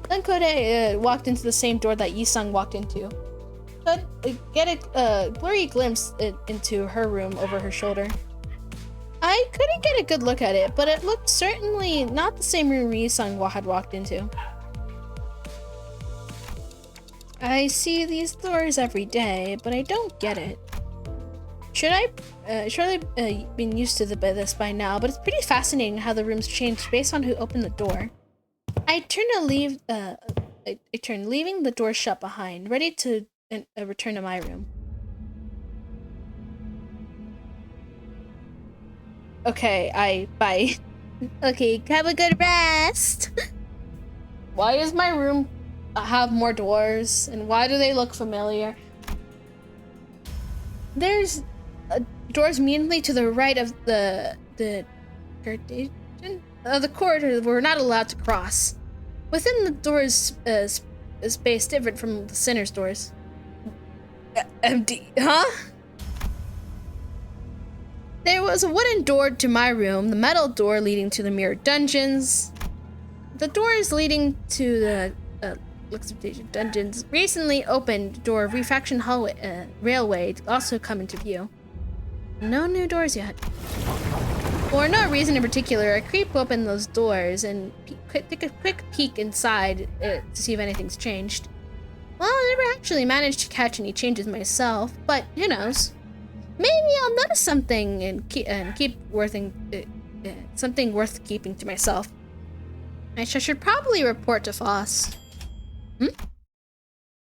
Then Kode walked into the same door that Yisung walked into. Could get a blurry glimpse into her room over her shoulder. I couldn't get a good look at it, but it looked certainly not the same room Yisung had walked into. I see these doors every day, but I don't get it. Should I? Surely been used to this by now, but it's pretty fascinating how the rooms changed based on who opened the door. I turned to leave. I turned, leaving the door shut behind, ready to return to my room. Okay, bye. Okay, have a good rest. Why is my room have more doors, and why do they look familiar? There's doors immediately to the right of the corridor we're not allowed to cross. Within the doors is space different from the sinner's doors. Empty, huh? There was a wooden door to my room, the metal door leading to the mirror dungeons, the doors leading to the dungeons. Recently opened door of Refaction hallway, railway also come into view. No new doors yet. For no reason in particular, I creep open those doors and take a quick peek inside to see if anything's changed. Well, I never actually managed to catch any changes myself, but who knows? Maybe I'll notice something and keep something worth keeping to myself. I should probably report to Foss.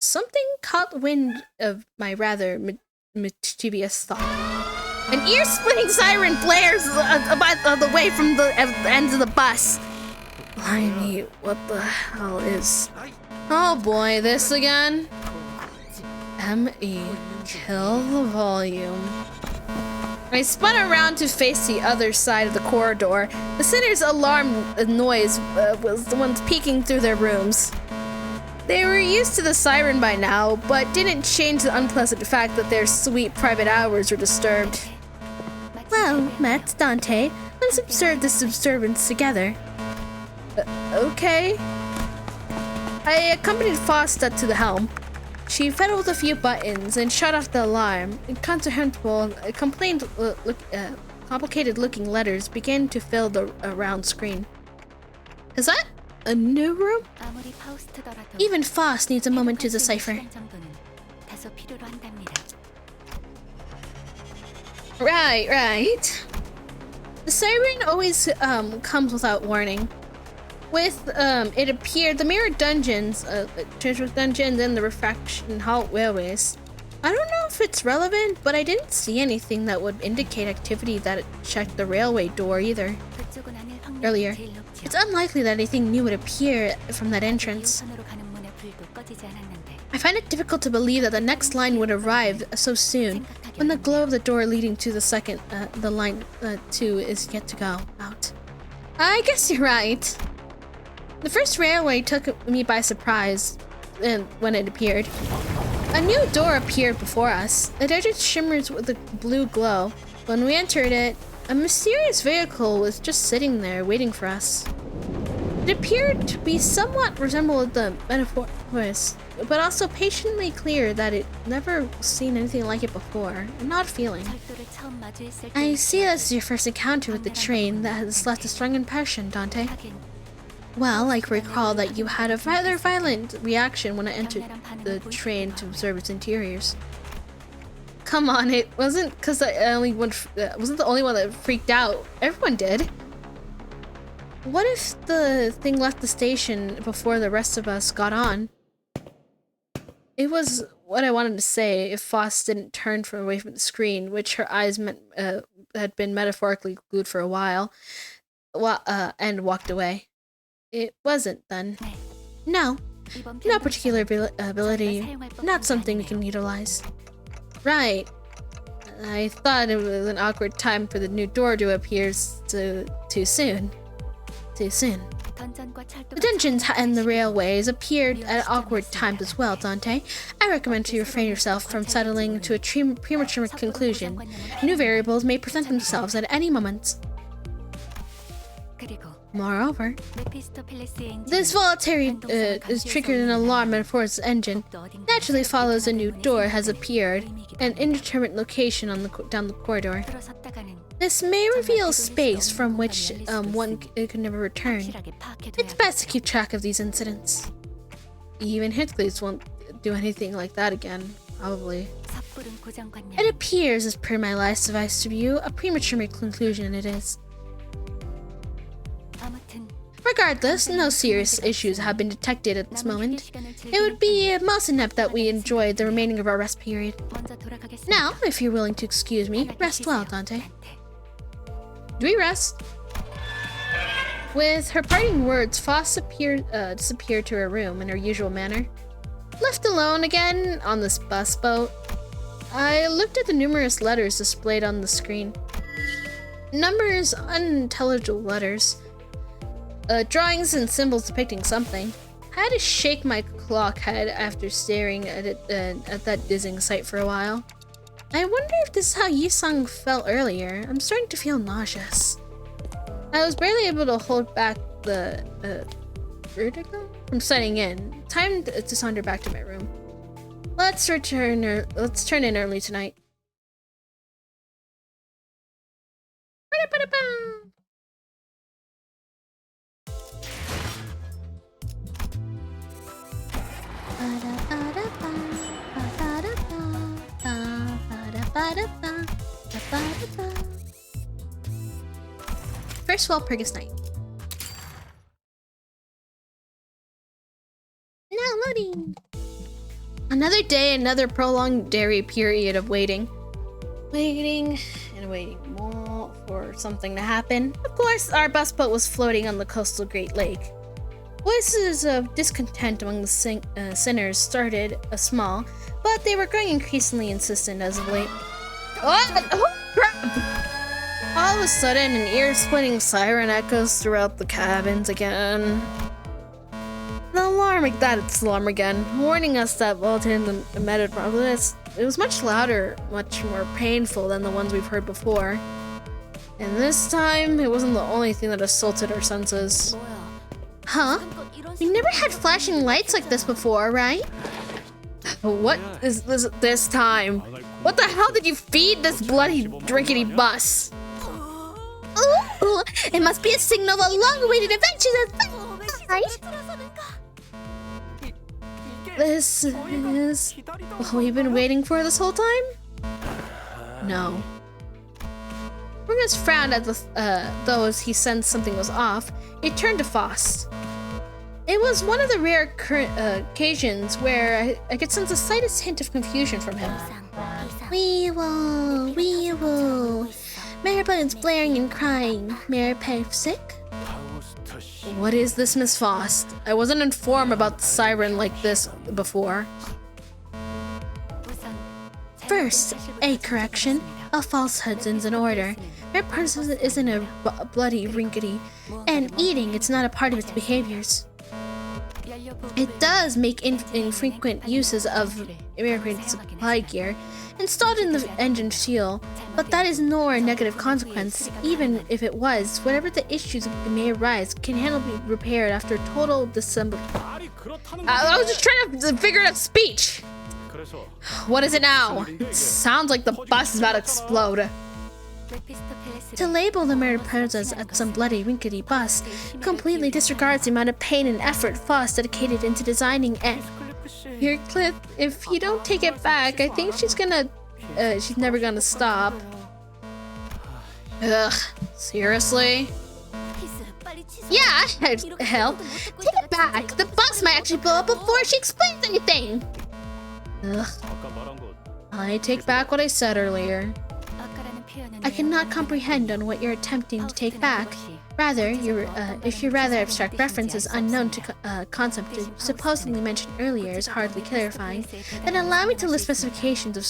Something caught wind of my rather mischievous thought. An ear-splitting siren blares about the way from the end of the bus. Blimey, what the hell is... Oh boy, this again? M.E. Kill the volume. I spun around to face the other side of the corridor. The sinner's alarm noise was the ones peeking through their rooms. They were used to the siren by now, but didn't change the unpleasant fact that their sweet private hours were disturbed. Well, Matt, Dante, let's observe this disturbance together. Okay. I accompanied Fosta to the helm. She fiddled a few buttons and shut off the alarm. Incomprehensible, complicated-looking letters began to fill the round screen. Is that a new room? Even Faust needs a moment to decipher. Right. The siren always comes without warning. With it appeared the mirror dungeons, treasure dungeons, and the refraction hall railways. I don't know if it's relevant, but I didn't see anything that would indicate activity that checked the railway door either. Earlier, it's unlikely that anything new would appear from that entrance. I find it difficult to believe that the next line would arrive so soon, when the glow of the door leading to the second, the line 2 is yet to go out. I guess you're right. The first railway took me by surprise when it appeared. A new door appeared before us. It edged shimmers with a blue glow. When we entered it, a mysterious vehicle was just sitting there waiting for us. It appeared to be somewhat resembled the Metaphorus, but also patiently clear that it never seen anything like it before. An odd feeling. I see this is your first encounter with the train that has left a strong impression, Dante. Well, I recall that you had a rather violent reaction when I entered the train to observe its interiors. Come on, it wasn't because I wasn't the only one that freaked out. Everyone did. What if the thing left the station before the rest of us got on? It was what I wanted to say if Foss didn't turn away from the screen, which her eyes had been metaphorically glued for a while, and walked away. It wasn't, then. No. No particular ability. Not something we can utilize. Right. I thought it was an awkward time for the new door to appear too soon. The dungeons and the railways appeared at awkward times as well, Dante. I recommend to refrain yourself from settling to a premature conclusion. New variables may present themselves at any moment. Moreover, this volatility is triggered an alarm for its engine. Naturally follows a new door has appeared, an indeterminate location down the corridor. This may reveal space from which one could never return. It's best to keep track of these incidents. Even Hercules won't do anything like that again, probably. It appears, as per my last advice to you, a premature conclusion it is. Regardless, no serious issues have been detected at this moment. It would be most inept that we enjoy the remaining of our rest period. Now, if you're willing to excuse me, rest well, Dante. Do we rest? With her parting words, Foss disappeared to her room in her usual manner. Left alone again on this bus boat, I looked at the numerous letters displayed on the screen. Numbers, unintelligible letters. Drawings and symbols depicting something. I had to shake my clock head after staring at it at that dizzying sight for a while. I wonder if this is how Yisung felt earlier. I'm starting to feel nauseous. I was barely able to hold back the vertigo from setting in. Time to saunter back to my room. Let's turn in early tonight. First Walpurgis night. Now loading. Another day, another prolonged dairy period of waiting. Waiting and waiting more for something to happen. Of course, our bus boat was floating on the coastal Great Lake. Voices of discontent among the sinners started small, but they were growing increasingly insistent as of late. Oh crap! All of a sudden, an ear-splitting siren echoes throughout the cabins again. The alarm again, warning us that Voltan emitted problems. It was much louder, much more painful than the ones we've heard before. And this time, it wasn't the only thing that assaulted our senses. Huh? We've never had flashing lights like this before, right? What is this time? What the hell did you feed this bloody drinkity bus? Ooh, it must be a signal of a long-awaited adventure that's right. This is what we've been waiting for this whole time? No. Rungus frowned at though as he sensed something was off. He turned to Faust. It was one of the rare occasions where I could sense the slightest hint of confusion from him. Wee-woo, wee-woo. Maribone's blaring and crying. Maripe sick? What is this, Miss Faust? I wasn't informed about the siren like this before. First, a correction. A falsehood is in order. Maripone isn't a bloody rinkety, and eating it's not a part of its behaviors. It does make infrequent uses of Maripone's supply gear installed in the engine fuel, but that is nor a negative consequence. Even if it was, whatever the issues may arise can handle be repaired after total disassembly. I was just trying to figure out speech. What is it now? It sounds like the bus is about to explode. To label the Mariposas as some bloody rinkety bus completely disregards the amount of pain and effort Faust dedicated into designing it. Here, Cliff, if you don't take it back, I think she's never gonna stop. Ugh, seriously? Yeah, hell, take it back. The bus might actually blow up before she explains anything. Ugh. I take back what I said earlier. I cannot comprehend on what you're attempting to take back. Rather, if your rather abstract references unknown to concept supposedly mentioned earlier is hardly clarifying, then allow me to list specifications of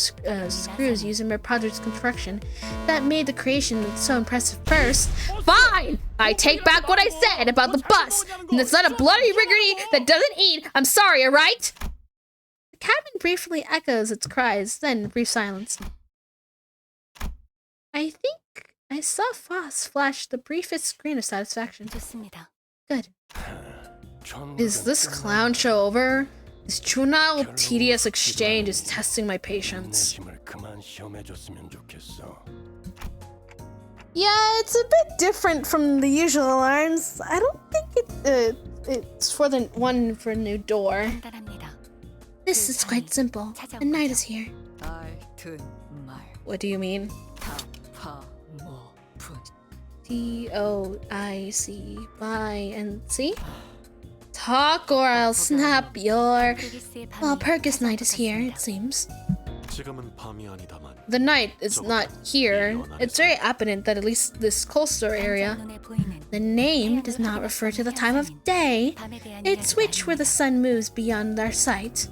screws used in my project's construction that made the creation so impressive first. Fine! I take back what I said about the bus, and it's not a bloody riggedy that doesn't eat. I'm sorry, alright? The cabin briefly echoes its cries, then brief silence. I think I saw Foss flash the briefest grin of satisfaction. Good. Is this clown show over? This juvenile, tedious exchange is testing my patience. Yeah, it's a bit different from the usual alarms. I don't think it's for the one for a new door. This is quite simple. The night is here. What do you mean? D-O-I-C. Bye and see? Talk or I'll snap your... Well, Pergus night is here, it seems. The night is not here. It's very apparent that at least this coastal area. The name does not refer to the time of day. It's which where the sun moves beyond our sight.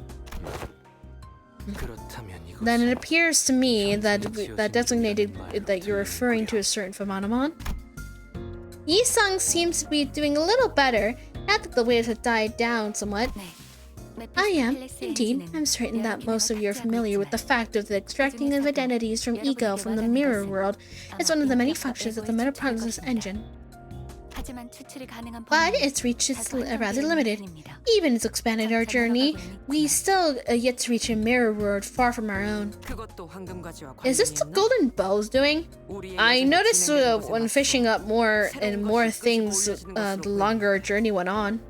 Then it appears to me that designated that you're referring to a certain phenomenon. Yisung seems to be doing a little better, now that the waves have died down somewhat. I am, indeed. I'm certain that most of you are familiar with the fact of the extracting of identities from ego from the mirror world is one of the many functions of the Metaprognos engine. But its reach is rather limited. Even as expanded our journey, we still yet to reach a mirror world far from our own. Is this the Golden Bell's doing? I noticed when fishing up more and more things, the longer our journey went on.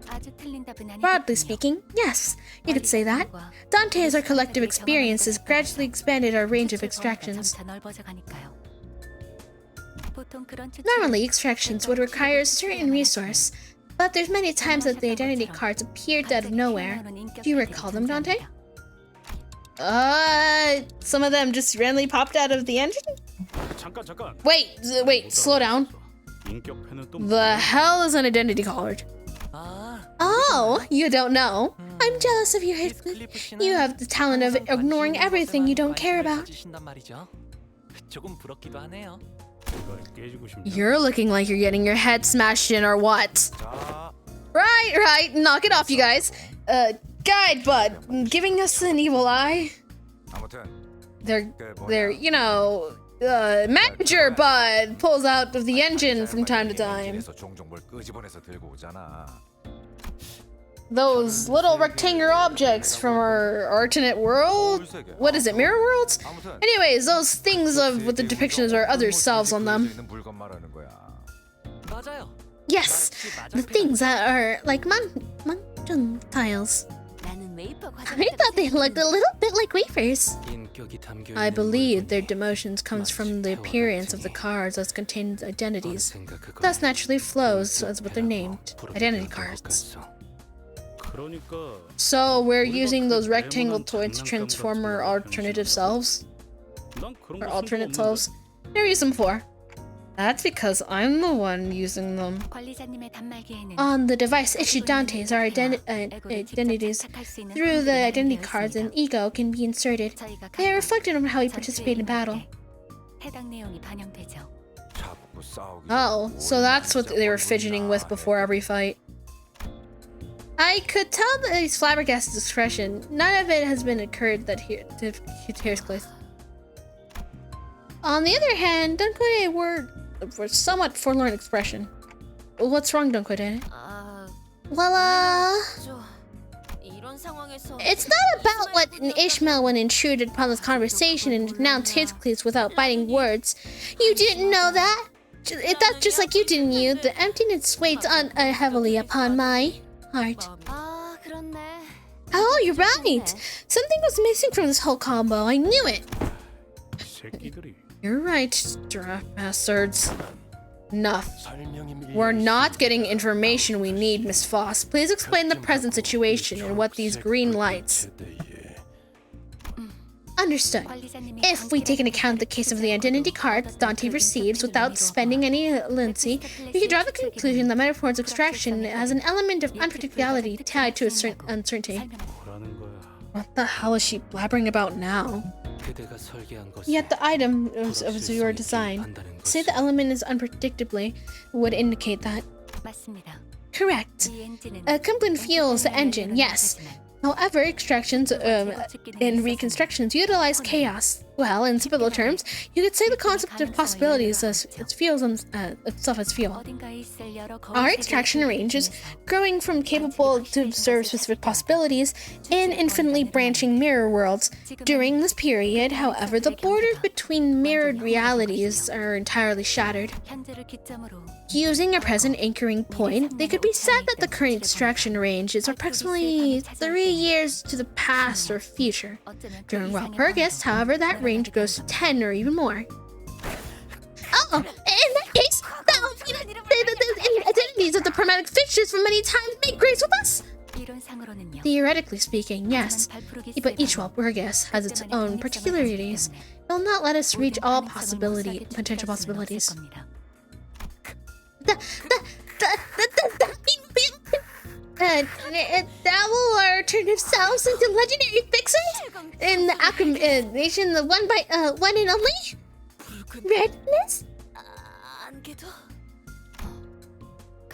Broadly speaking, yes, you could say that. Dante as our collective experience has gradually expanded our range of extractions. Normally, extractions would require a certain resource, but there's many times that the identity cards appeared out of nowhere. Do you recall them, Dante? Some of them just randomly popped out of the engine? Wait, slow down. The hell is an identity card? Oh, you don't know? I'm jealous of you, Heathcliff. You have the talent of ignoring everything you don't care about. You're looking like you're getting your head smashed in or what? Right, knock it off, you guys. Guide Bud, giving us an evil eye. They're, you know, Manager Bud pulls out of the engine from time to time. Those little rectangular objects from our alternate world? What is it, mirror worlds? Anyways, those things with the depictions of our other selves on them. Yes, the things that are like Manjung tiles. I thought they looked a little bit like wafers. I believe their demotions comes from the appearance of the cards as contained identities. Thus naturally flows as what they're named, identity cards. So we're using those rectangle toys to transform our alternative selves? Or alternate selves? They're using them for. That's because I'm the one using them. On the device issued Dante's, our identities through the identity cards and ego can be inserted. They are reflected on how we participate in battle. Oh, so that's what they were fidgeting with before every fight. I could tell that he's flabbergasted expression. None of it has been occurred that Heathcliff. On the other hand, Dunkwe were somewhat forlorn expression. What's wrong, Dunkwe? Well, it's not about what Ishmael when intruded upon this conversation and denounced Heathcliff without biting words. You didn't know that? That's just like you, didn't you? The emptiness weighs heavily upon my heart. Oh, you're right. Something was missing from this whole combo. I knew it. You're right, giraffe bastards. Enough. We're not getting information we need, Miss Foss. Please explain the present situation and what these green lights. Understood. If we take into account the case of the identity cards Dante receives without spending any lincy, we can draw the conclusion that Matterport's extraction has an element of unpredictability tied to a certain uncertainty. 뭐라는 거야? What the hell is she blabbering about now? 그대가 설계한 것은 Yet the item of your design, say the element is unpredictably, would indicate that. 맞습니다. Correct. Cumplin fuels the engine, yes. However, extractions and reconstructions utilize chaos. Well, in simple terms, you could say the concept of possibilities as it fuels itself as fuel. 어딘가에 있을 여러 Our extraction range is growing from capable to observe specific possibilities in infinitely branching mirror worlds. During this period, however, the borders between mirrored realities are entirely shattered. 현재를 기점으로 Using a present anchoring point, they could be said that the current extraction range is approximately 3 years to the past or future. During Walpurgis, however, that range goes to 10 or even more. Oh, in that case, that would mean that the identities of the chromatic fixtures from many times make grace with us. 이론상으로는요. Theoretically speaking, yes, but each Walpurgis has its own particularities. It will not let us reach all potential possibilities. That will turn themselves into legendary fixers in the acclamation, the one and only redness.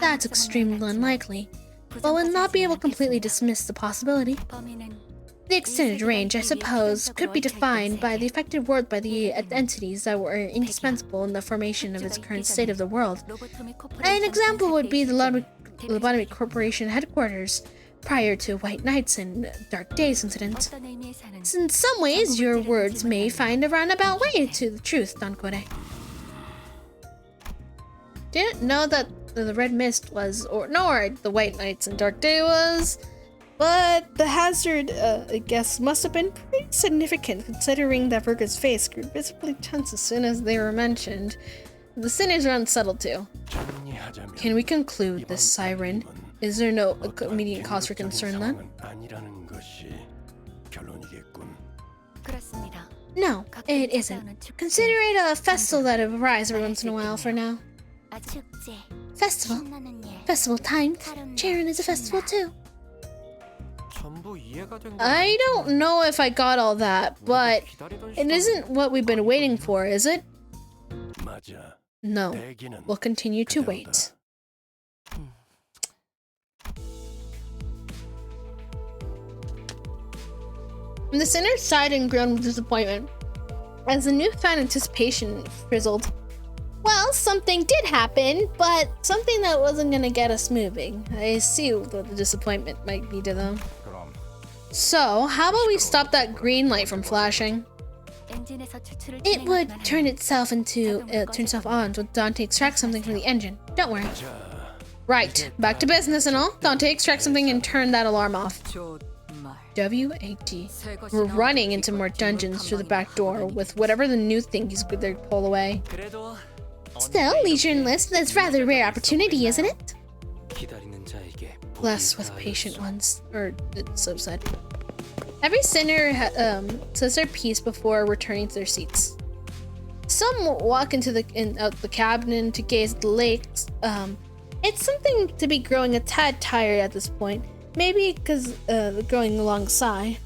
That's extremely unlikely, but will not be able to completely dismiss the possibility. 범인은 The extended range, I suppose, could be defined by the affected world by the entities that were indispensable in the formation of its current state of the world. 로보토미 An 코퍼레이션 example would be the 상태에서 Lobotomy Corporation headquarters prior to White Nights and Dark Days incident. 어떤 의미에서는 In some ways, your words may find a roundabout way to the truth, Don Quixote. Didn't know that the Red Mist was, nor the White Nights and Dark Day was, but the hazard, I guess, must have been pretty significant considering that Virgo's face grew visibly tense as soon as they were mentioned. The sinners are unsettled too. Can we conclude this siren? Is there no immediate cause for concern then? 그렇습니다. No, it isn't. Consider it a festival that arrives every once in a while for now. 축제, Festival. 신나는 일, Festival time. Charon is a festival too. 전부 이해가 된 거. I don't know if I got all that, but it isn't what we've been waiting for, is it? 맞아. No. 대기는 We'll continue to wait. The sinner sighed and groaned with disappointment as the newfound anticipation frizzled. Well, something did happen, but something that wasn't gonna get us moving. I see what the disappointment might be to them. 그럼 So, how about we stop that green light from flashing? 엔진에서 추출을 It would 진행하기만 turn 하면 itself on when Dante extracts something from the engine. Don't worry. 자, Right, back to business and all. Dante extracts something and turn that alarm off. 정말 WAD. 새 것이 We're 나오기 running into more 전에 dungeons through the 탐방이 back door 하거든요. with whatever the new thing he's gonna pull away. 그래도 Still, leisure enlist, that's rather a rare opportunity, isn't it? 기다리는 자에게 Blessed with patient ones, or it's so said. Every sinner says their piece before returning to their seats. Some walk into out the cabin to gaze at the lakes. It's something to be growing a tad tired at this point, maybe because growing alongside.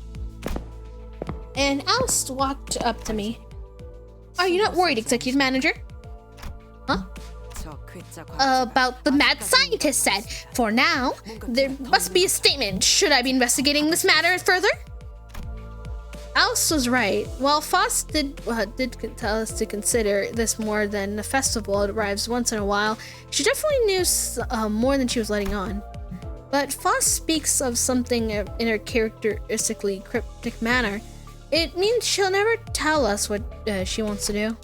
And Alice walked up to me. Are you not worried, executive manager? Huh? 저 괴짜 과학자가 About the mad scientist said. For now, there must be a statement. Should I be investigating this matter further? Alice was right. While Foss did tell us to consider this more than a festival, it arrives once in a while, she definitely knew more than she was letting on. But Foss speaks of something in her characteristically cryptic manner. It means she'll never tell us what she wants to do.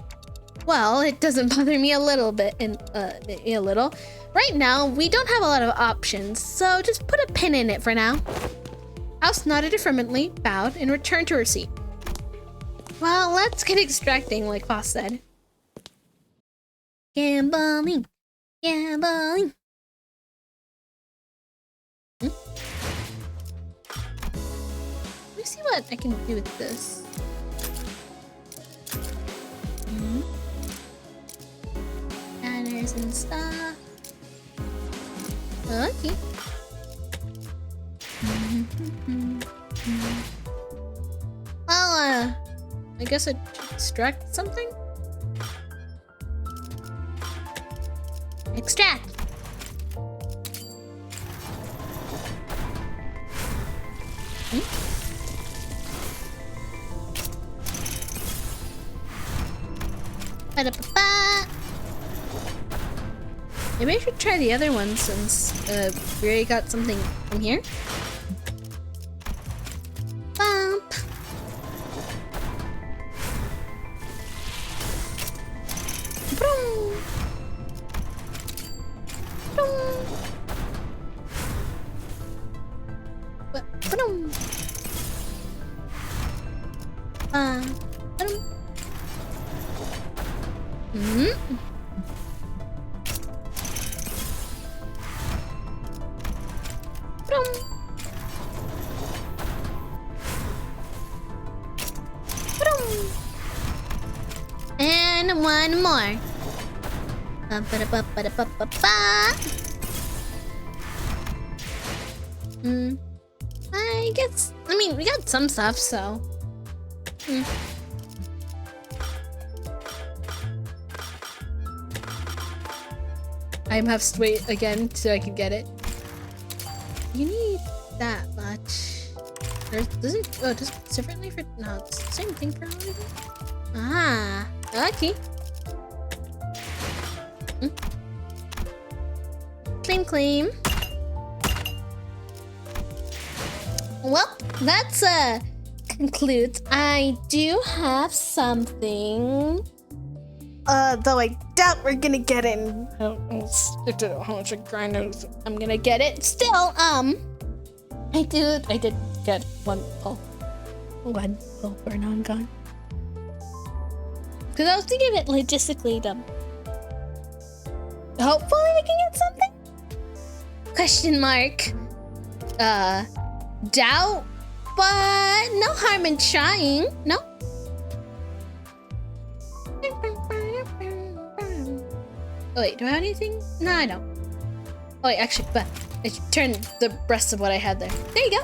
Well, it doesn't bother me a little bit, a little. Right now, we don't have a lot of options, so just put a pin in it for now. Alice nodded affirmatively, bowed, and returned to her seat. Well, let's get extracting, like Foss said. Gambling. Gambling. Let me see what I can do with this. wires and stuff. Okay. Well, I guess I extract something? Extract! Ba-da-ba-ba. Maybe I should try the other one since we already got something from here. Bump. Boom. Boom. Boom. Boom. Mm-hmm. And one more. I guess, I mean, we got some stuff, so. I have to wait again so I can get it. You need that much. Or does it? Oh, does it differently for? No, it's the same thing for all of them. Ah, okay. Claim. Well, that's concludes. I do have something. Though I doubt we're gonna get it. I don't know how much grinders I'm gonna get it. Still, I did get one pull for non-gun. Because I was thinking of it logistically dumb. Hopefully we can get something? Question mark. Doubt, but no harm in trying. No? Oh wait, do I have anything? No, I don't. Oh wait, actually, but I should turn the rest of what I had there. There you go.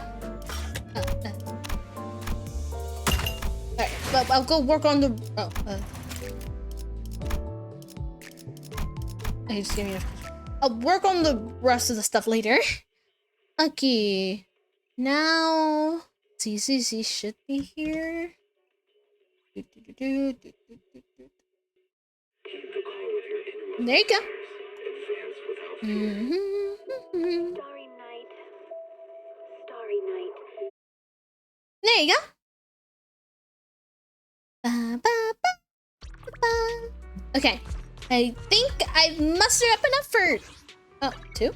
Alright, but I'll go work on the. I just gave me. I'll work on the rest of the stuff later. Okay. Now, CCC should be here. There you go. Starry night. Starry night. There you go. Ba, ba, ba, ba, ba. Okay. I think I mustered up enough for 2.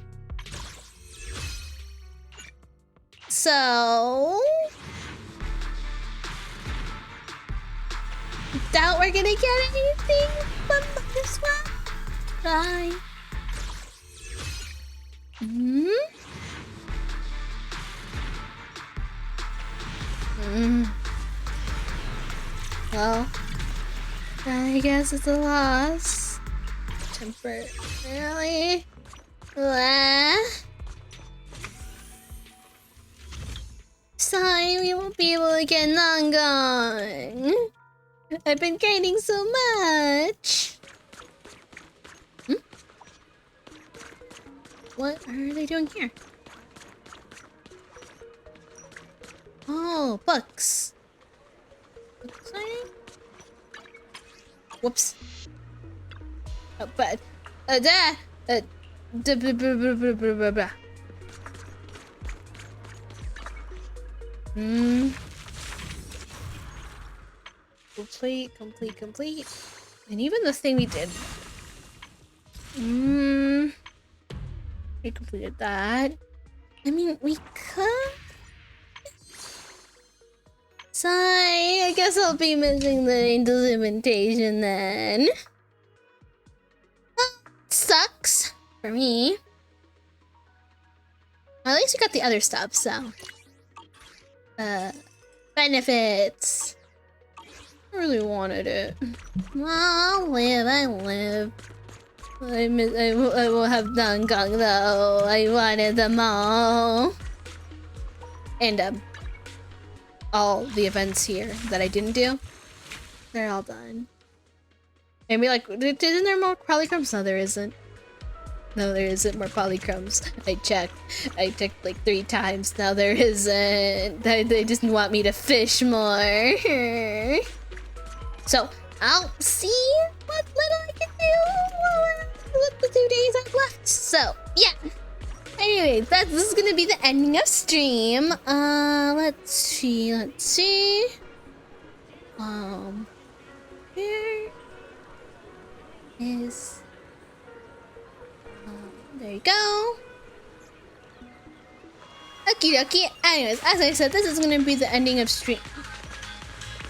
So doubt we're gonna get anything from this one. Bye. Well, I guess it's a loss. Temporarily. Sorry, we won't be able to get non-gun. I've been gaining so much. What are they doing here? Oh, books. Books, whoops. Oh, but complete. And even the thing we did. We completed that. I mean, we could. Sorry, I guess I'll be missing the implementation then. Well, sucks for me. At least we got the other stuff, so. Benefits. I really wanted it. Well, I live. I will have Dong Kong though. I wanted them all. And all the events here that I didn't do, they're all done. Maybe like, isn't there more polychromes? No, there isn't. No, there isn't more polychromes. I checked like 3 times. Now there isn't. They just want me to fish more. So I'll see what little I can do with the 2 days I've left. So yeah. Anyway, this is gonna be the ending of stream. Let's see. Here is. There you go. Okie dokie. Anyways, as I said, this is gonna be the ending of stream.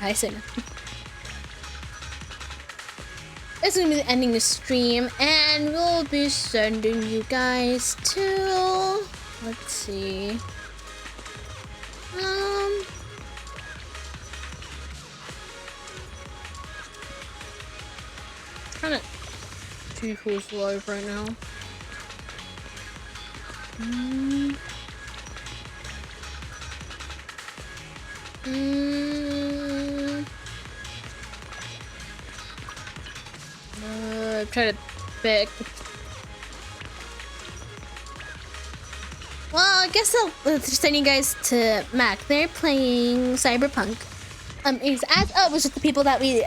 I said no. This is gonna be the ending of stream, and we'll be sending you guys to. Let's see. Trying to see who's live right now. Try to pick. Well, I guess I'll send you guys to Mac. They're playing Cyberpunk. As always with the people that we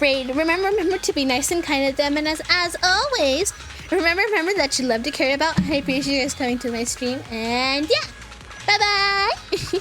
raid. Remember to be nice and kind to them. And as always, remember that you love to care about. I appreciate you guys coming to my stream. And yeah, bye bye.